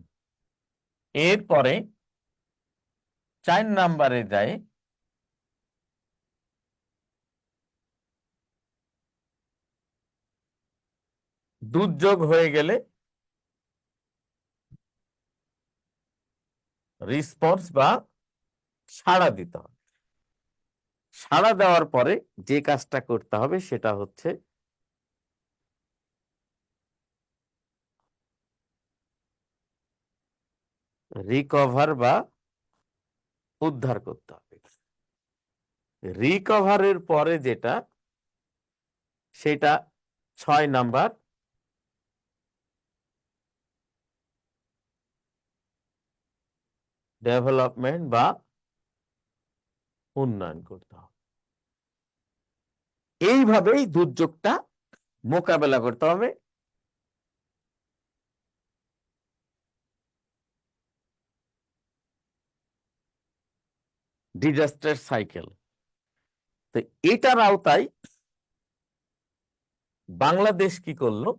এরপরে 4 নম্বরে যায় দুর্যোগ হয়ে গেলে রেসপন্স বা সাড়া দিতে হবে। সাড়া দেওয়ার পরে যে কাজটা করতে হবে সেটা হচ্ছে রিকভার বা উদ্ধার করতে হবে। রিকভারের পরে যেটা, সেটা 6 নাম্বার, ডেভেলপমেন্ট বা উন্নয়ন করতে হবে। এইভাবেই দুর্যোগটা মোকাবেলা করতে হবে। Disaster cycle. তো এটার আওতায় বাংলাদেশ কি করলো?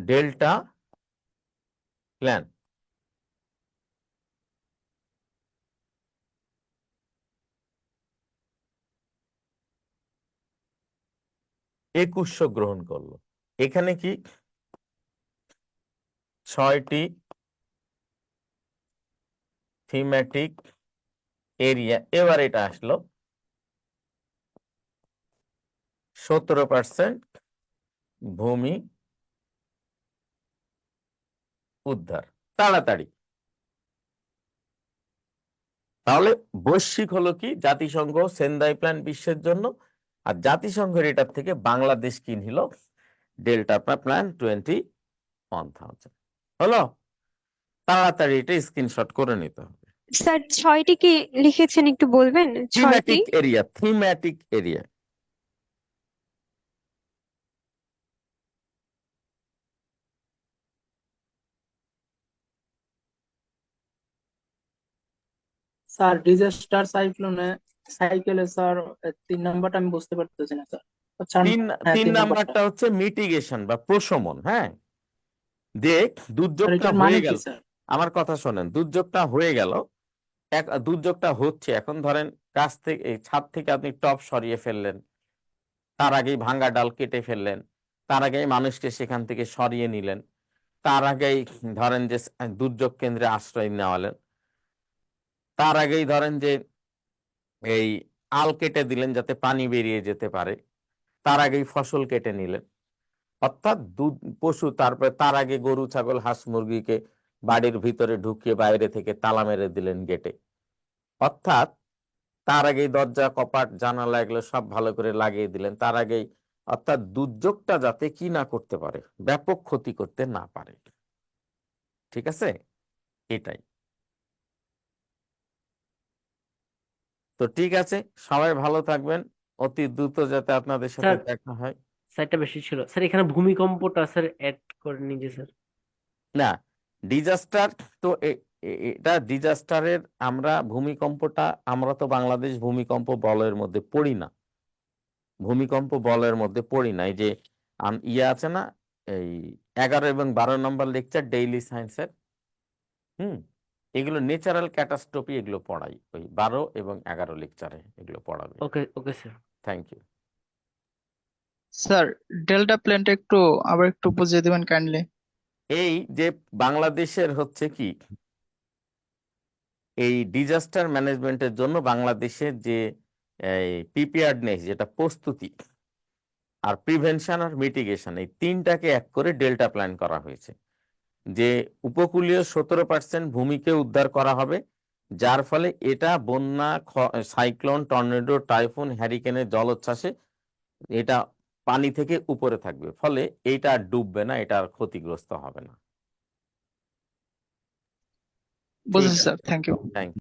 Delta plan. একুশশো গ্রহণ করলো। এখানে কি 6টি থিমেটিক এরিয়া। এবার এটা আসলো 17% ভূমি উদ্ধার তাড়াতাড়ি। তাহলে বৈশ্বিক হলো কি, জাতিসংঘ সেন্দাই প্ল্যান বিশ্বের জন্য, আর জাতিসংঘের এটার থেকে বাংলাদেশ কি নিল? ডেল্টা প্ল্যান 21,000 হলো। তাড়াতাড়ি এটা স্ক্রিনশট করে নিতে হবে। স্যার 6টি কি লিখেছেন একটু বলবেন? 6টি? Thematic area, thematic area. Sir disaster সাইকেলে স্যার 3 নাম্বারটা আমি বুঝতে পারতেছি না স্যার। আচ্ছা, তিন হ্যাঁ, তিন 3 নাম্বারটা নাম্বারটা হচ্ছে মিটিগেশন বা প্রশমন। হ্যাঁ, দেখ স্যার, দুর্যোগটা এটার মানে হয়ে কি গেল। স্যার? আমার কথা শোনেন, দুর্যোগটা হয়ে গেল, দুর্যোগটা হচ্ছে এখন, ধরেন গাছ থেকে, এই ছাদ থেকে আপনি টব সরিয়ে ফেললেন, তার আগেই ভাঙ্গা ডাল কেটে ফেললেন, তার আগেই মানুষকে সেখান থেকে সরিয়ে নিলেন, তার আগেই ধরেন যে দুর্যোগ কেন্দ্রে আশ্রয় নেওয়ালেন, তার আগেই ধরেন যে এই আল কেটে দিলেন যাতে পানি বেরিয়ে যেতে পারে, তার আগেই ফসল কেটে নিলেন। অর্থাৎ দুধ পশু, তারপরে তার আগে গরু ছাগল হাঁস মুরগিকে বাড়ির ভিতরে ঢুকিয়ে বাইরে থেকে তালা মেরে দিলেন গেটে। অর্থাৎ তার আগেই দরজা কপাট জানালা এগুলো সব ভালো করে লাগিয়ে দিলেন তার আগেই। অর্থাৎ দুর্যোগটা যাতে কি না করতে পারে, ব্যাপক ক্ষতি করতে না পারে। ঠিক আছে, এটাই। তো ঠিক আছে, সবাই ভালো থাকবেন। অতি দ্রুত যাতে আপনাদের সাথে স্যার দেখা হয়। স্যারটা বেশি ছিল স্যার, এখানে ভূমিকম্পটা স্যার অ্যাড করে নিজে স্যার। না, ডিজাস্টার তো এটা ডিজাস্টারের, আমরা ভূমিকম্পটা, আমরা তো বাংলাদেশ ভূমিকম্প বলয়ের মধ্যে পড়ি না, ভূমিকম্প বলয়ের মধ্যে পড়ি না। এই যে ইয়ে আছে না, এই 11 এবং 12 নম্বর লেকচার ডেইলি সায়েন্সের, এগুলো ন্যাচারাল ক্যাটাস্ট্রফি, এগুলো পড়াই ওই 12 এবং 11 লেকচারে এগুলো পড়াবে। Okay okay sir. Thank you. Sir delta প্ল্যানটা আবার একটু বুঝিয়ে দিবেন কাইন্ডলি। এই যে বাংলাদেশের হচ্ছে কি, এই ডিজাস্টার ম্যানেজমেন্টের জন্য বাংলাদেশের যে প্রিপেয়ার্ডনেস, যেটা প্রস্তুতি, আর প্রিভেনশন আর মিটিগেশন, এই তিনটাকে এক করে ডেল্টা প্ল্যান করা হয়েছে। যে উপকূলীয় 17% ভূমিকে উদ্ধার করা হবে, যার ফলে এটা বন্যা, সাইক্লোন, টর্নেডো, টাইফুন, হ্যারিকেনের জলোচ্ছ্বাসে এটা পানি থেকে উপরে থাকবে, ফলে এইটা আর ডুববে না, এটা আর ক্ষতিগ্রস্ত হবে না। বুঝেছি sir, thank you. Thank you.